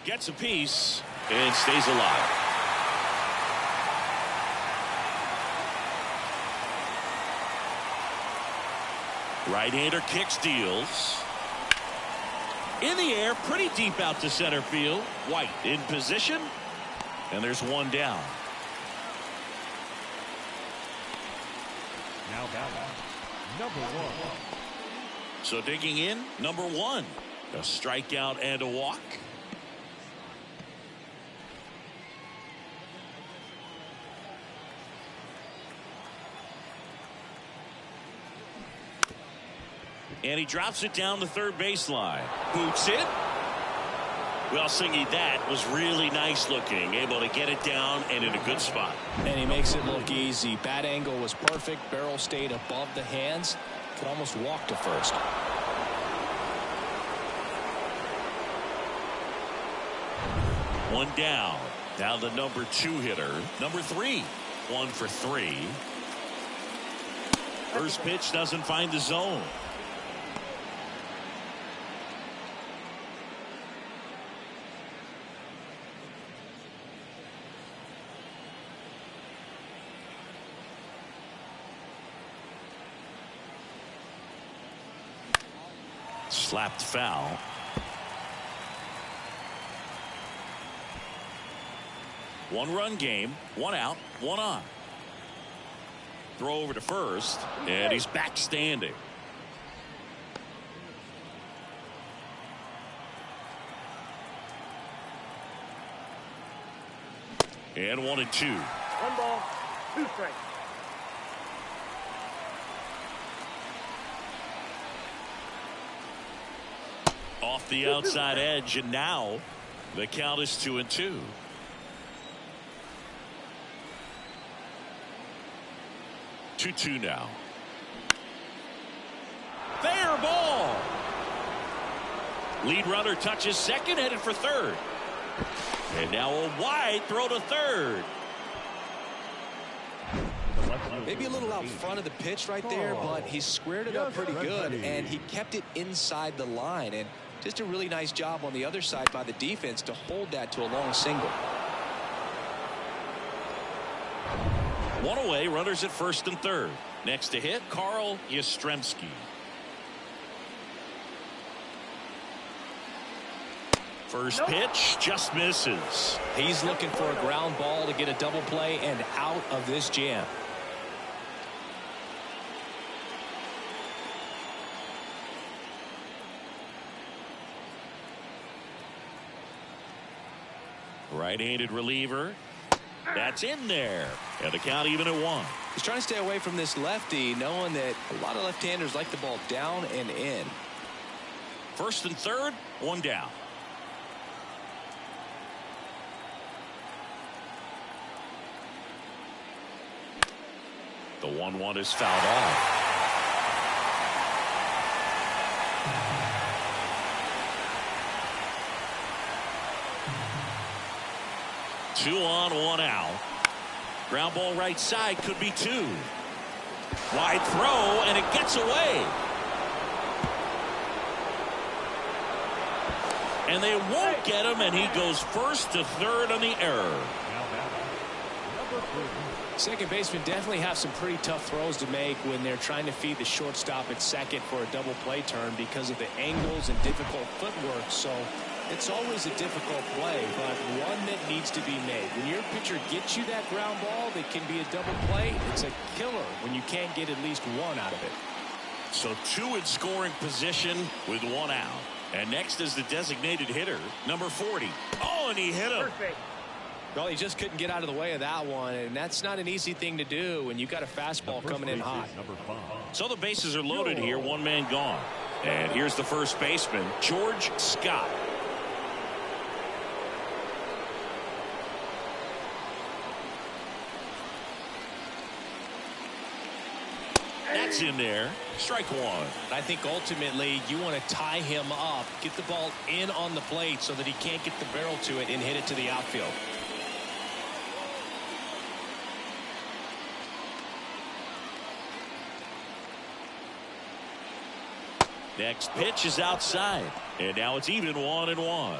Gets a piece and stays alive. Right-hander kicks, deals. In the air, pretty deep out to center field. White in position. And there's one down. Now batting, number 1. So digging in, number 1. A strikeout and a walk. And he drops it down the third baseline. Boots it. Well, Singy, that was really nice looking. Able to get it down and in a good spot. And he makes it look easy. Bat angle was perfect. Barrel stayed above the hands. Could almost walk to first. One down. Now the number 2 hitter. Number 3. 1 for 3. First pitch doesn't find the zone. Slapped foul. One-run game, 1 out, 1 on. Throw over to first, and he's back standing. And 1-2. 1 ball, 2 strikes. Off the outside edge, and now the count is 2-2. Two now. Fair ball. Lead runner touches second, headed for third. And now a wide throw to third. Maybe a little out front of the pitch right there, but he squared it up pretty good, and he kept it inside the line. And just a really nice job on the other side by the defense to hold that to a long single. One away, runners at first and third. Next to hit, Carl Yastrzemski. First pitch just misses. He's looking for a ground ball to get a double play and out of this jam. Right-handed reliever. That's in there. And the count even at 1. He's trying to stay away from this lefty, knowing that a lot of left-handers like the ball down and in. First and third, one down. The 1-1 is fouled off. Two on, one out. Ground ball right side, could be two. Wide throw, and it gets away. And they won't get him, and he goes first to third on the error. Second baseman definitely have some pretty tough throws to make when they're trying to feed the shortstop at second for a double play turn because of the angles and difficult footwork. So it's always a difficult play, but one that needs to be made. When your pitcher gets you that ground ball that can be a double play, it's a killer when you can't get at least one out of it. So two in scoring position with one out. And next is the designated hitter, number 40. Oh, and he hit him. Well, he just couldn't get out of the way of that one, and that's not an easy thing to do when you got a fastball coming in hot. So the bases are loaded here, one man gone. And here's the first baseman, George Scott. That's in there. Strike one. I think ultimately you want to tie him up, get the ball in on the plate so that he can't get the barrel to it and hit it to the outfield. Next pitch is outside. And now it's even 1-1.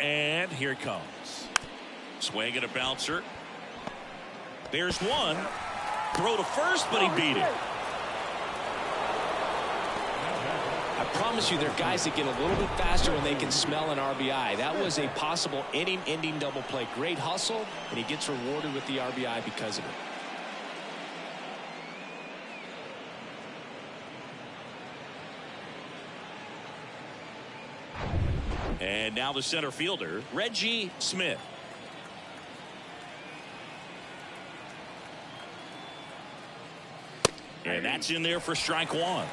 And here it comes. Swing and a bouncer. There's one. Throw to first, but he beat it. I promise you there are guys that get a little bit faster when they can smell an RBI. That was a possible inning-ending double play. Great hustle, and he gets rewarded with the RBI because of it. And now the center fielder, Reggie Smith. And that's in there for strike one.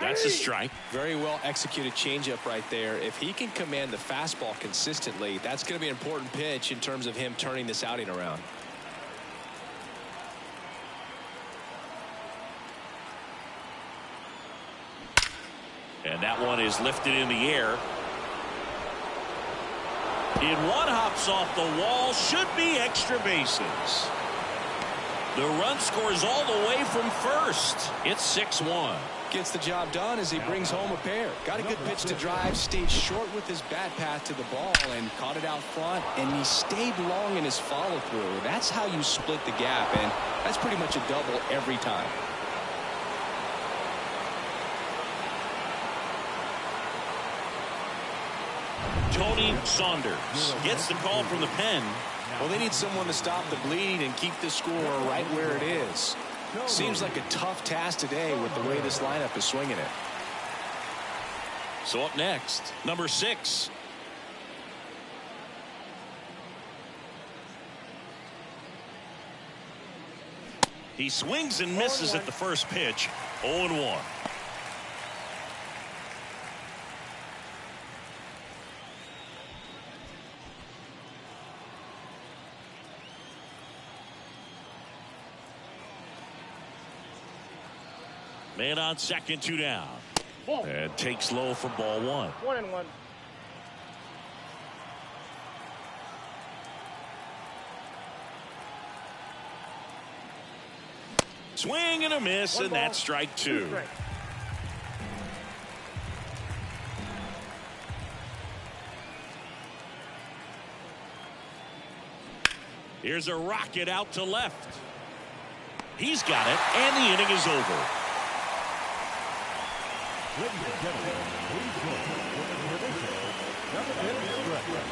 That's a strike. Very well executed changeup right there. If he can command the fastball consistently, that's going to be an important pitch in terms of him turning this outing around. And that one is lifted in the air. In one hops off the wall, should be extra bases. The run scores all the way from first. It's 6-1. Gets the job done as he brings home a pair. Got a good pitch to drive, stayed short with his bat path to the ball and caught it out front, and he stayed long in his follow through. That's how you split the gap, and that's pretty much a double every time. Tony Saunders gets the call from the pen. Well, they need someone to stop the bleeding and keep the score right where it is. Seems like a tough task today with the way this lineup is swinging it. So up next, number 6. He swings and misses at the first pitch. 0-1. Man on second, 2 down. And takes low for ball 1. 1-1. Swing and a miss, and that's strike 2. Here's a rocket out to left. He's got it, and the inning is over. Ladies and gentlemen, please join the traditional 7-inning stretch.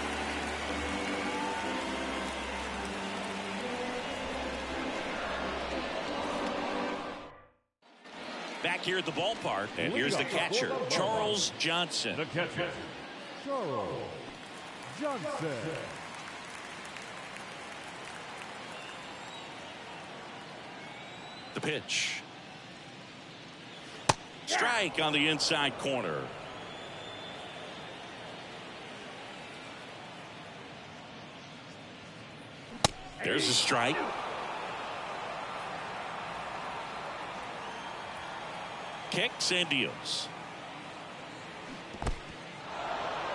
Back here at the ballpark, and here's the catcher, Charles Johnson. The catcher, Charles Johnson. The pitch. Strike on the inside corner. There's a strike. Kicks and deals.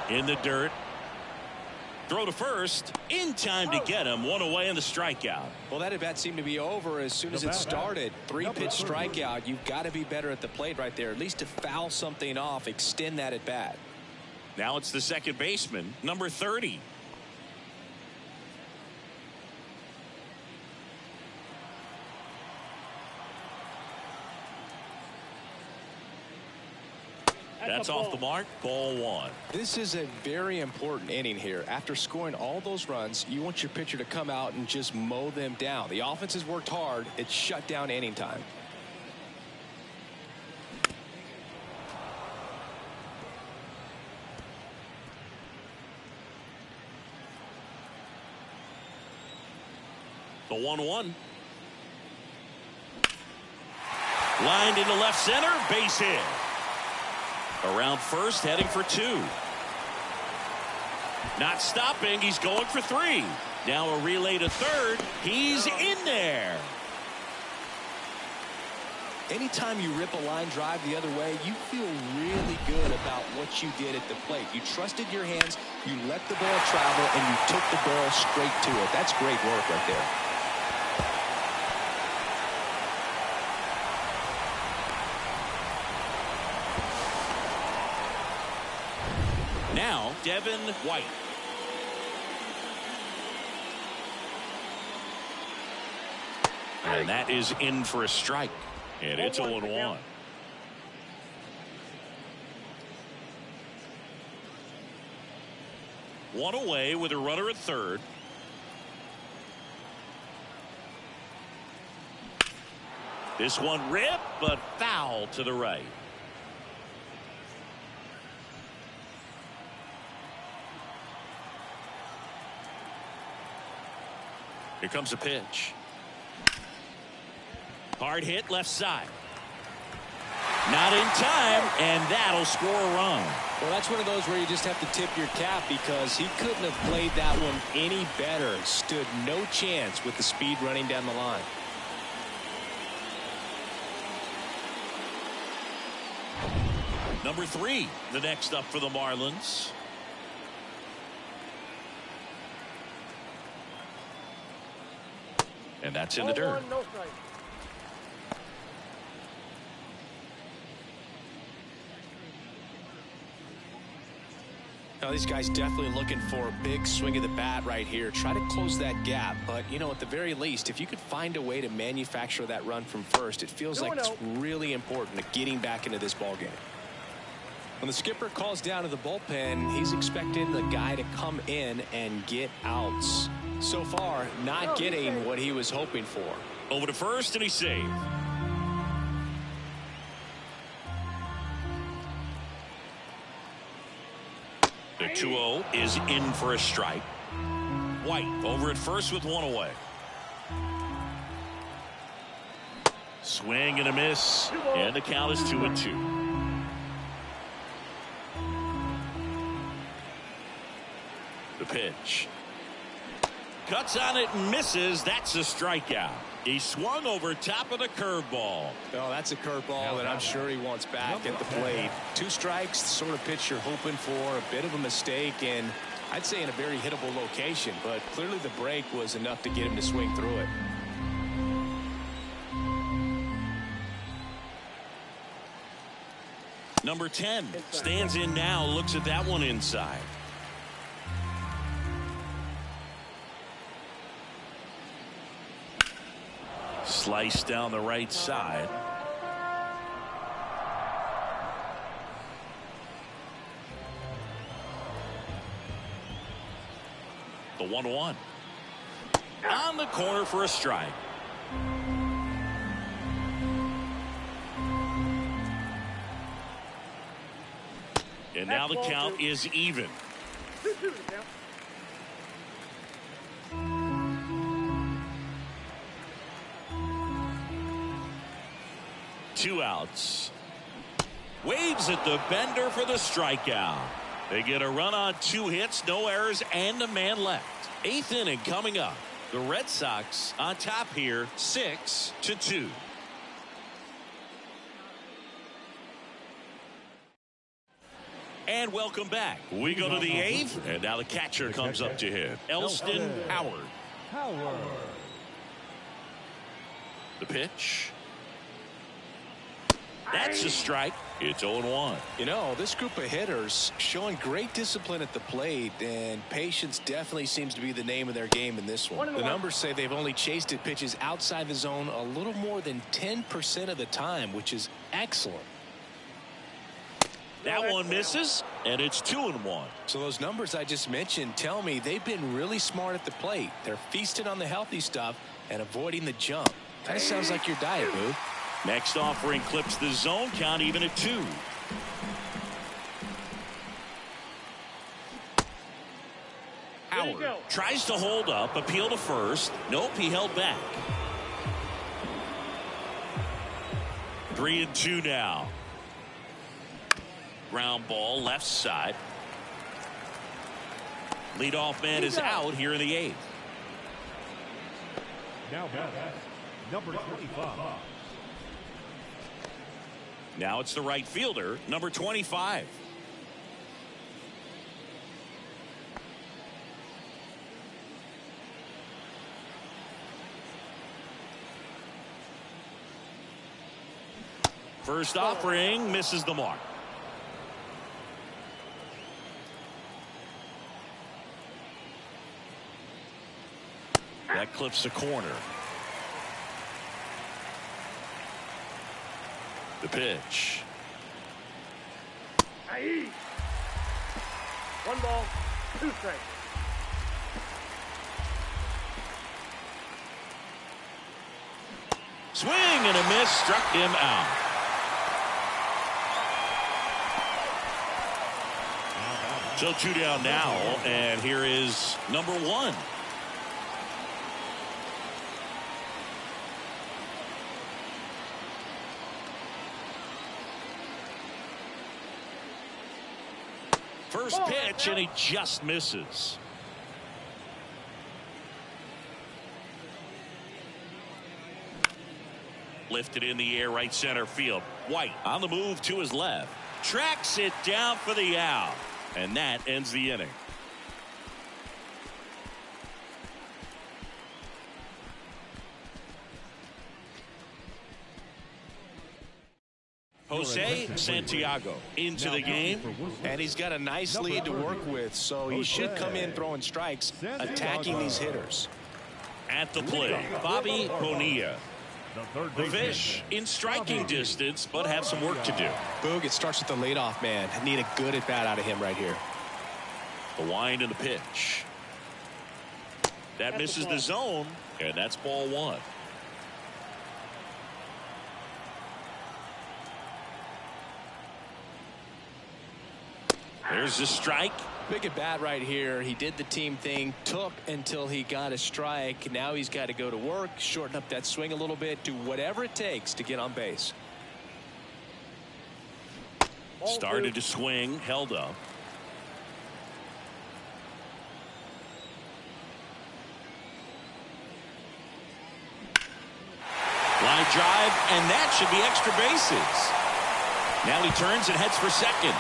In the dirt. Throw to first. In time to get him. One away in the strikeout. Well, that at bat seemed to be over as soon as it started. 3-pitch strikeout. You've got to be better at the plate right there. At least to foul something off. Extend that at bat. Now it's the second baseman, number 30. That's off the mark. Ball 1. This is a very important inning here. After scoring all those runs, you want your pitcher to come out and just mow them down. The offense has worked hard. It's shut down inning time. The 1-1. Lined into left center. Base hit. Around first, heading for 2. Not stopping. He's going for 3. Now a relay to third. He's in there. Anytime you rip a line drive the other way, you feel really good about what you did at the plate. You trusted your hands, you let the ball travel, and you took the ball straight to it. That's great work right there. Now, Devin White. And that is in for a strike. And it's 0-1. One away with a runner at third. This one ripped, but foul to the right. Here comes a pitch. Hard hit left side. Not in time, and that'll score a run. Well, that's one of those where you just have to tip your cap because he couldn't have played that one any better. Stood no chance with the speed running down the line. Number 3, the next up for the Marlins. And that's in the dirt. No strike. Now these guys definitely looking for a big swing of the bat right here. Try to close that gap. But, you know, at the very least, if you could find a way to manufacture that run from first, it feels like it's really important to getting back into this ball game. When the skipper calls down to the bullpen, he's expecting the guy to come in and get outs. So far, not getting what he was hoping for. Over to first, and he saved. The 2-0 is in for a strike. White over at first with one away. Swing and a miss, and the count is 2-2. The pitch. Cuts on it and misses. That's a strikeout. He swung over top of the curveball. Oh, that's a curveball that I'm sure he wants back at the plate. 2 strikes, the sort of pitch you're hoping for. A bit of a mistake, and I'd say in a very hittable location, but clearly the break was enough to get him to swing through it. Number 10 stands in now, looks at that one inside. Slice down the right side. The 1-1. On the corner for a strike. And now the count is even. 2-2 now. Two outs. Waves at the bender for the strikeout. They get a run on 2 hits, no errors, and a man left. 8th inning coming up. The Red Sox on top here, 6-2. And welcome back. We go to the 8th, and now the catcher comes up to hit. Elston Howard. The pitch. That's a strike. It's 0-1. You know, this group of hitters showing great discipline at the plate, and patience definitely seems to be the name of their game in this one. The numbers say they've only chased at pitches outside the zone a little more than 10% of the time, which is excellent. That one misses, and it's 2-1. So those numbers I just mentioned tell me they've been really smart at the plate. They're feasting on the healthy stuff and avoiding the jump. Kind of sounds like your diet, Boo. Next offering clips the zone count even at 2. Howard tries to hold up, appeal to first. Nope, he held back. 3-2 now. Ground ball left side. Leadoff man is out here in the 8th. Now number 25. Now it's the right fielder, number 25. First offering misses the mark. That clips the corner. The pitch. 1 ball, 2 strikes. Swing and a miss, struck him out. So 2 down now, and here is number 1. First pitch, and he just misses. Lifted in the air, right center field. White on the move to his left. Tracks it down for the out. And that ends the inning. Jose Santiago into the game. And he's got a nice lead to work with, so he should come in throwing strikes, attacking these hitters. At the plate, Bobby Bonilla. The fish in striking distance, but have some work to do. Boog, it starts with the leadoff man. Need a good at bat out of him right here. The wind and the pitch. That misses the zone, and that's ball one. There's the strike. Big at bat right here. He did the team thing, took until he got a strike. Now he's got to go to work, shorten up that swing a little bit, do whatever it takes to get on base. Started to swing, held up. Line drive, and that should be extra bases. Now he turns and heads for second.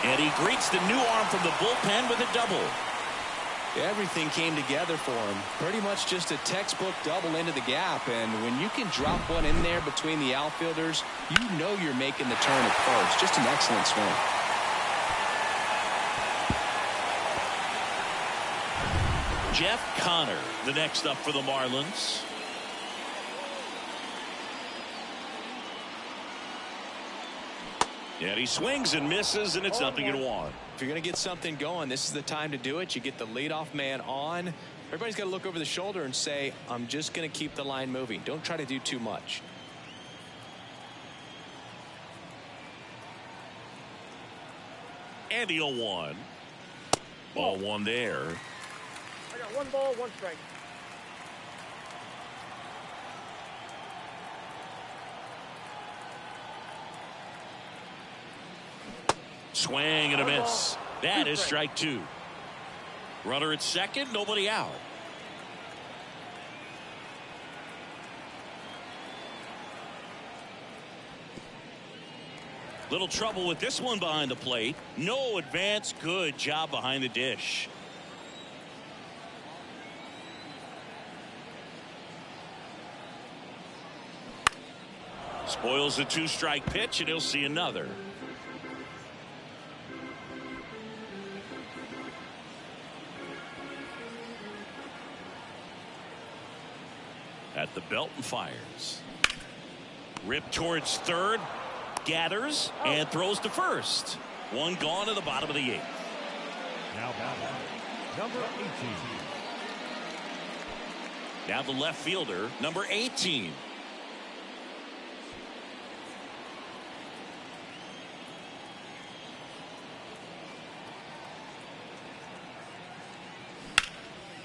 And he greets the new arm from the bullpen with a double. Everything came together for him. Pretty much just a textbook double into the gap. And when you can drop one in there between the outfielders, you know you're making the turn at first. Just an excellent swing. Jeff Connor, the next up for the Marlins. And he swings and misses, and it's 0-1. If you're going to get something going, this is the time to do it. You get the leadoff man on. Everybody's got to look over the shoulder and say, I'm just going to keep the line moving. Don't try to do too much. And the 0-1. Ball one there. I got 1 ball, 1 strike. Swing and a miss. That is strike 2. Runner at second, nobody out. Little trouble with this one behind the plate. No advance. Good job behind the dish. Spoils the 2-strike pitch, and he'll see another. At the belt and fires. Rip towards third. Gathers and throws to first. One gone at the bottom of the 8th. Now batting, number 18. Now the left fielder, number 18.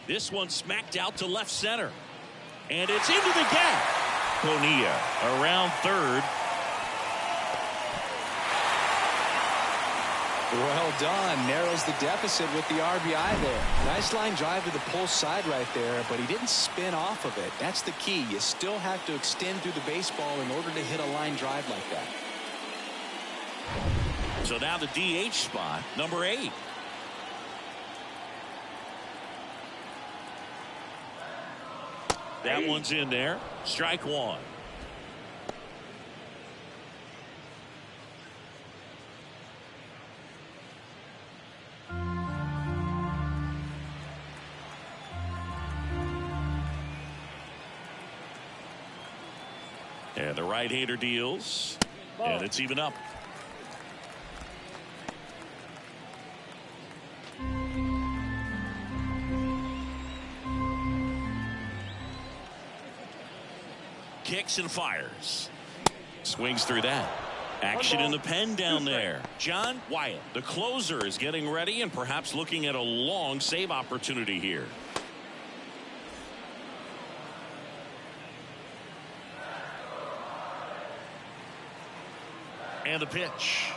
This one smacked out to left center. And it's into the gap. Bonilla around third. Well done. Narrows the deficit with the RBI there. Nice line drive to the pull side right there, but he didn't spin off of it. That's the key. You still have to extend through the baseball in order to hit a line drive like that. So now the DH spot, number 8. That one's in there. Strike 1. And the right-hander deals. And it's even up. Kicks and fires. Swings through that. Action in the pen down there. John Wyatt, the closer, is getting ready and perhaps looking at a long save opportunity here. And the pitch.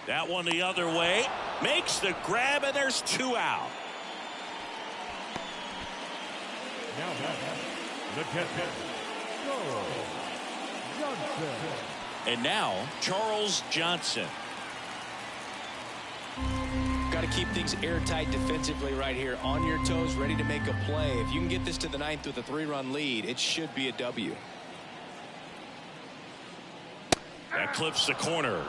That one the other way. Makes the grab, and there's 2 out. Now batting, the catcher, Johnson. And now Charles Johnson. Got to keep things airtight defensively right here. On your toes, ready to make a play. If you can get this to the 9th with a 3-run lead, it should be a W. That clips the corner.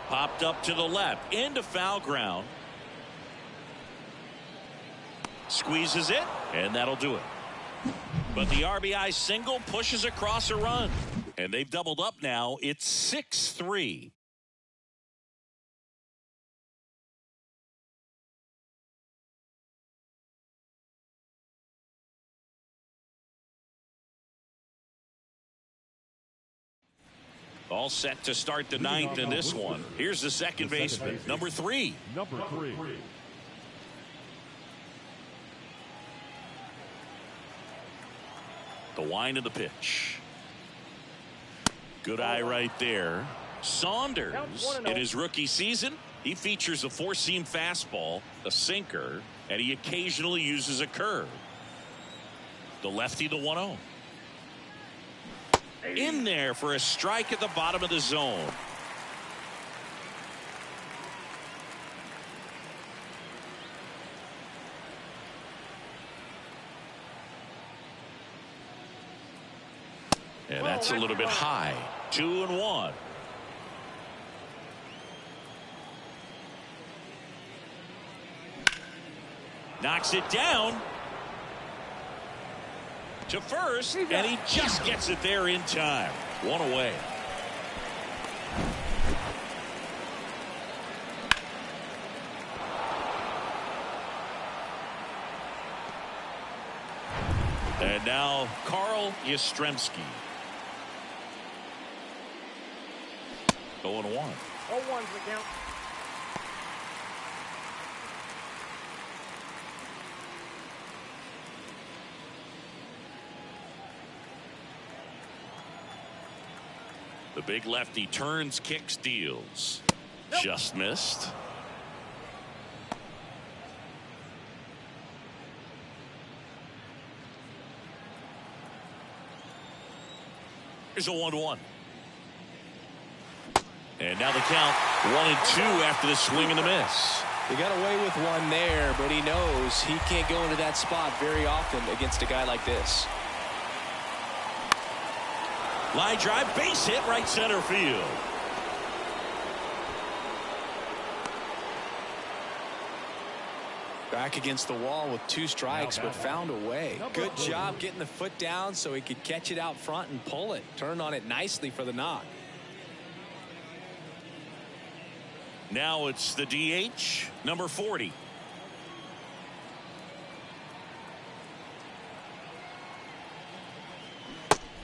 Popped up to the left into foul ground. Squeezes it, and that'll do it. But the RBI single pushes across a run. And they've doubled up now. It's 6-3. All set to start the ninth in this one. Here's the second baseman, number 3. Number 3. The wind of the pitch. Good eye right there. Saunders, in his rookie season, he features a four-seam fastball, a sinker, and he occasionally uses a curve. The lefty, the 1-0. In there for a strike at the bottom of the zone. And that's a little bit high. 2-1. Knocks it down to first, and he just gets it there in time. One away. And now Carl Yastrzemski. 0-1. 0-1's the count. The big lefty turns, kicks, deals. Just missed. Here's a 1-1. And now the count 1-2 after the swing and the miss. He got away with one there, but he knows he can't go into that spot very often against a guy like this. Line drive, base hit, right center field. Back against the wall with 2 strikes, but found a way. Good job getting the foot down so he could catch it out front and pull it. Turn on it nicely for the knock. Now it's the DH, number 40.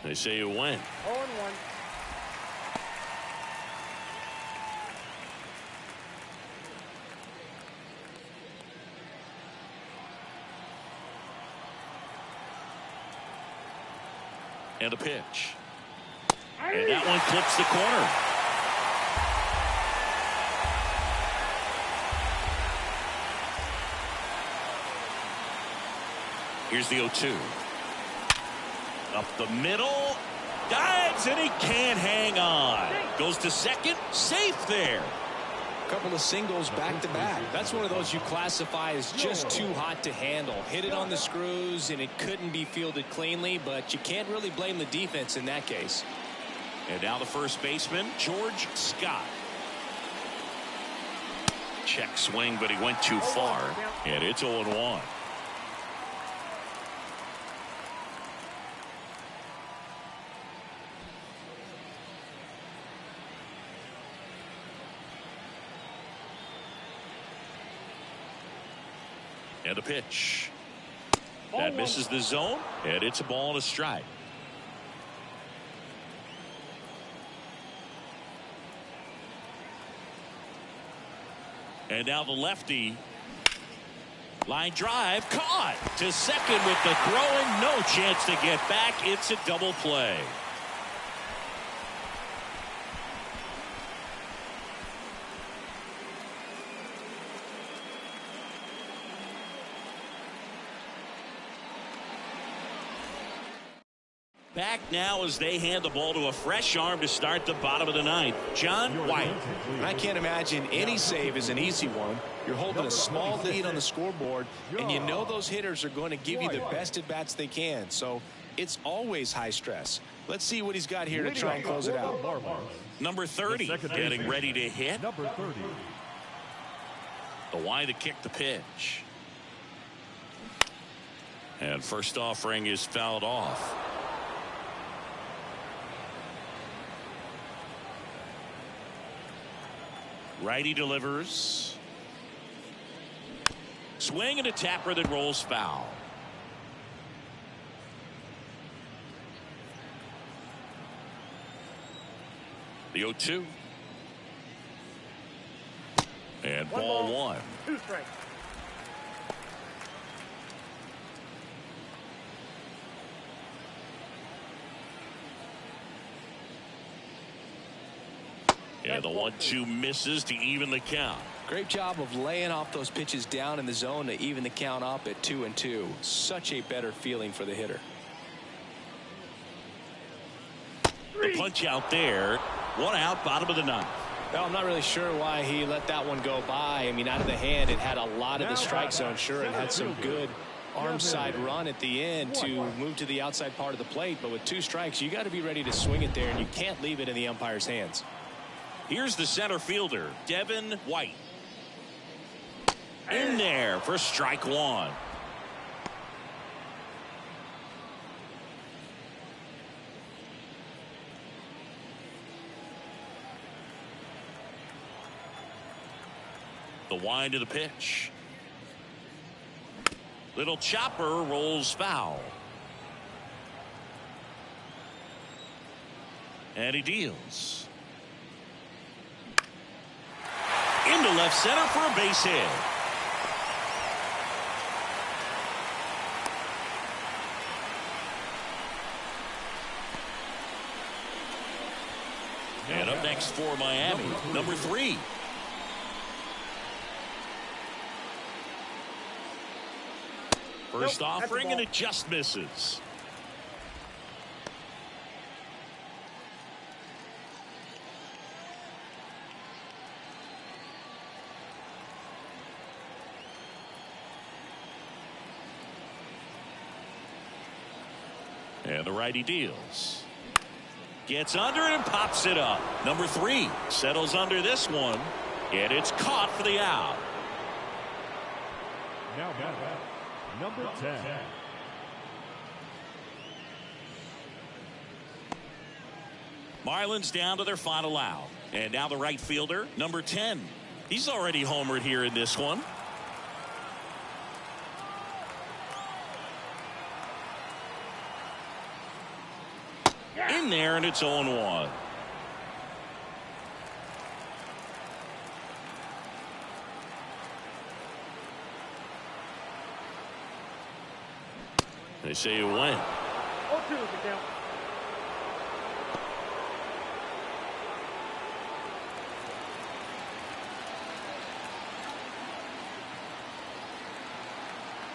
They say you win. 0-1. And a pitch. And that one clips the corner. Here's the 0-2. Up the middle. Dives, and he can't hang on. Goes to second. Safe there. Couple of singles back to back. That's one of those you classify as just too hot to handle. Hit it on the screws, and it couldn't be fielded cleanly, but you can't really blame the defense in that case. And now the first baseman, George Scott. Check swing, but he went too far. And it's 0-1. And a pitch. That misses the zone, and it's a ball and a strike. And now the lefty. Line drive, caught to second with the throw and no chance to get back. It's a double play. Back now as they hand the ball to a fresh arm to start the bottom of the ninth. John White. I can't imagine any save is an easy one. You're holding a small lead on the scoreboard, and you know those hitters are going to give you the best at bats they can. So it's always high stress. Let's see what he's got here to try and close it out. Number 30 getting ready to hit. Number 30. The wide to kick the pitch. And first offering is fouled off. Righty delivers. Swing and a tapper that rolls foul. The 0-2. And ball one. 2 strikes. And the 1-2 misses to even the count. Great job of laying off those pitches down in the zone to even the count up at 2-2. Such a better feeling for the hitter. The punch out there. 1 out, bottom of the 9th. Well, I'm not really sure why he let that one go by. I mean, out of the hand, it had a lot of the strike zone, sure, and had some good arm side run at the end to move to the outside part of the plate. But with 2 strikes, you got to be ready to swing it there, and you can't leave it in the umpire's hands. Here's the center fielder, Devin White. In there for strike 1. The wind of the pitch. Little chopper rolls foul. And he deals. Into left center for a base hit. And up next for Miami, number 3. First offering, and it just misses. And the righty deals. Gets under it and pops it up. Number 3 settles under this one, and it's caught for the out. Now number 10. Marlins down to their final out. And now the right fielder, number 10. He's already homered here in this one. In there, and it's 0-1. They say you win. 0-2 is the count.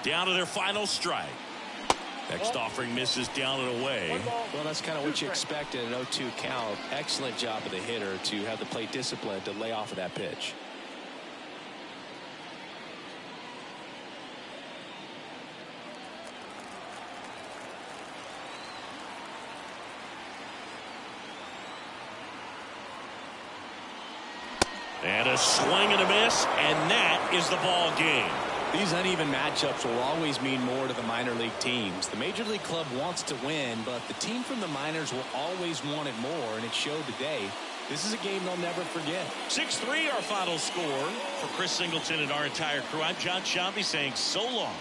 Down to their final strike. Next offering misses down and away. Well, that's kind of what you expect in an 0-2 count. Excellent job of the hitter to have the plate discipline to lay off of that pitch. And a swing and a miss, and that is the ball game. These uneven matchups will always mean more to the minor league teams. The major league club wants to win, but the team from the minors will always want it more, and it showed today. This is a game they'll never forget. 6-3 our final score. For Chris Singleton and our entire crew, I'm John Shambi saying so long.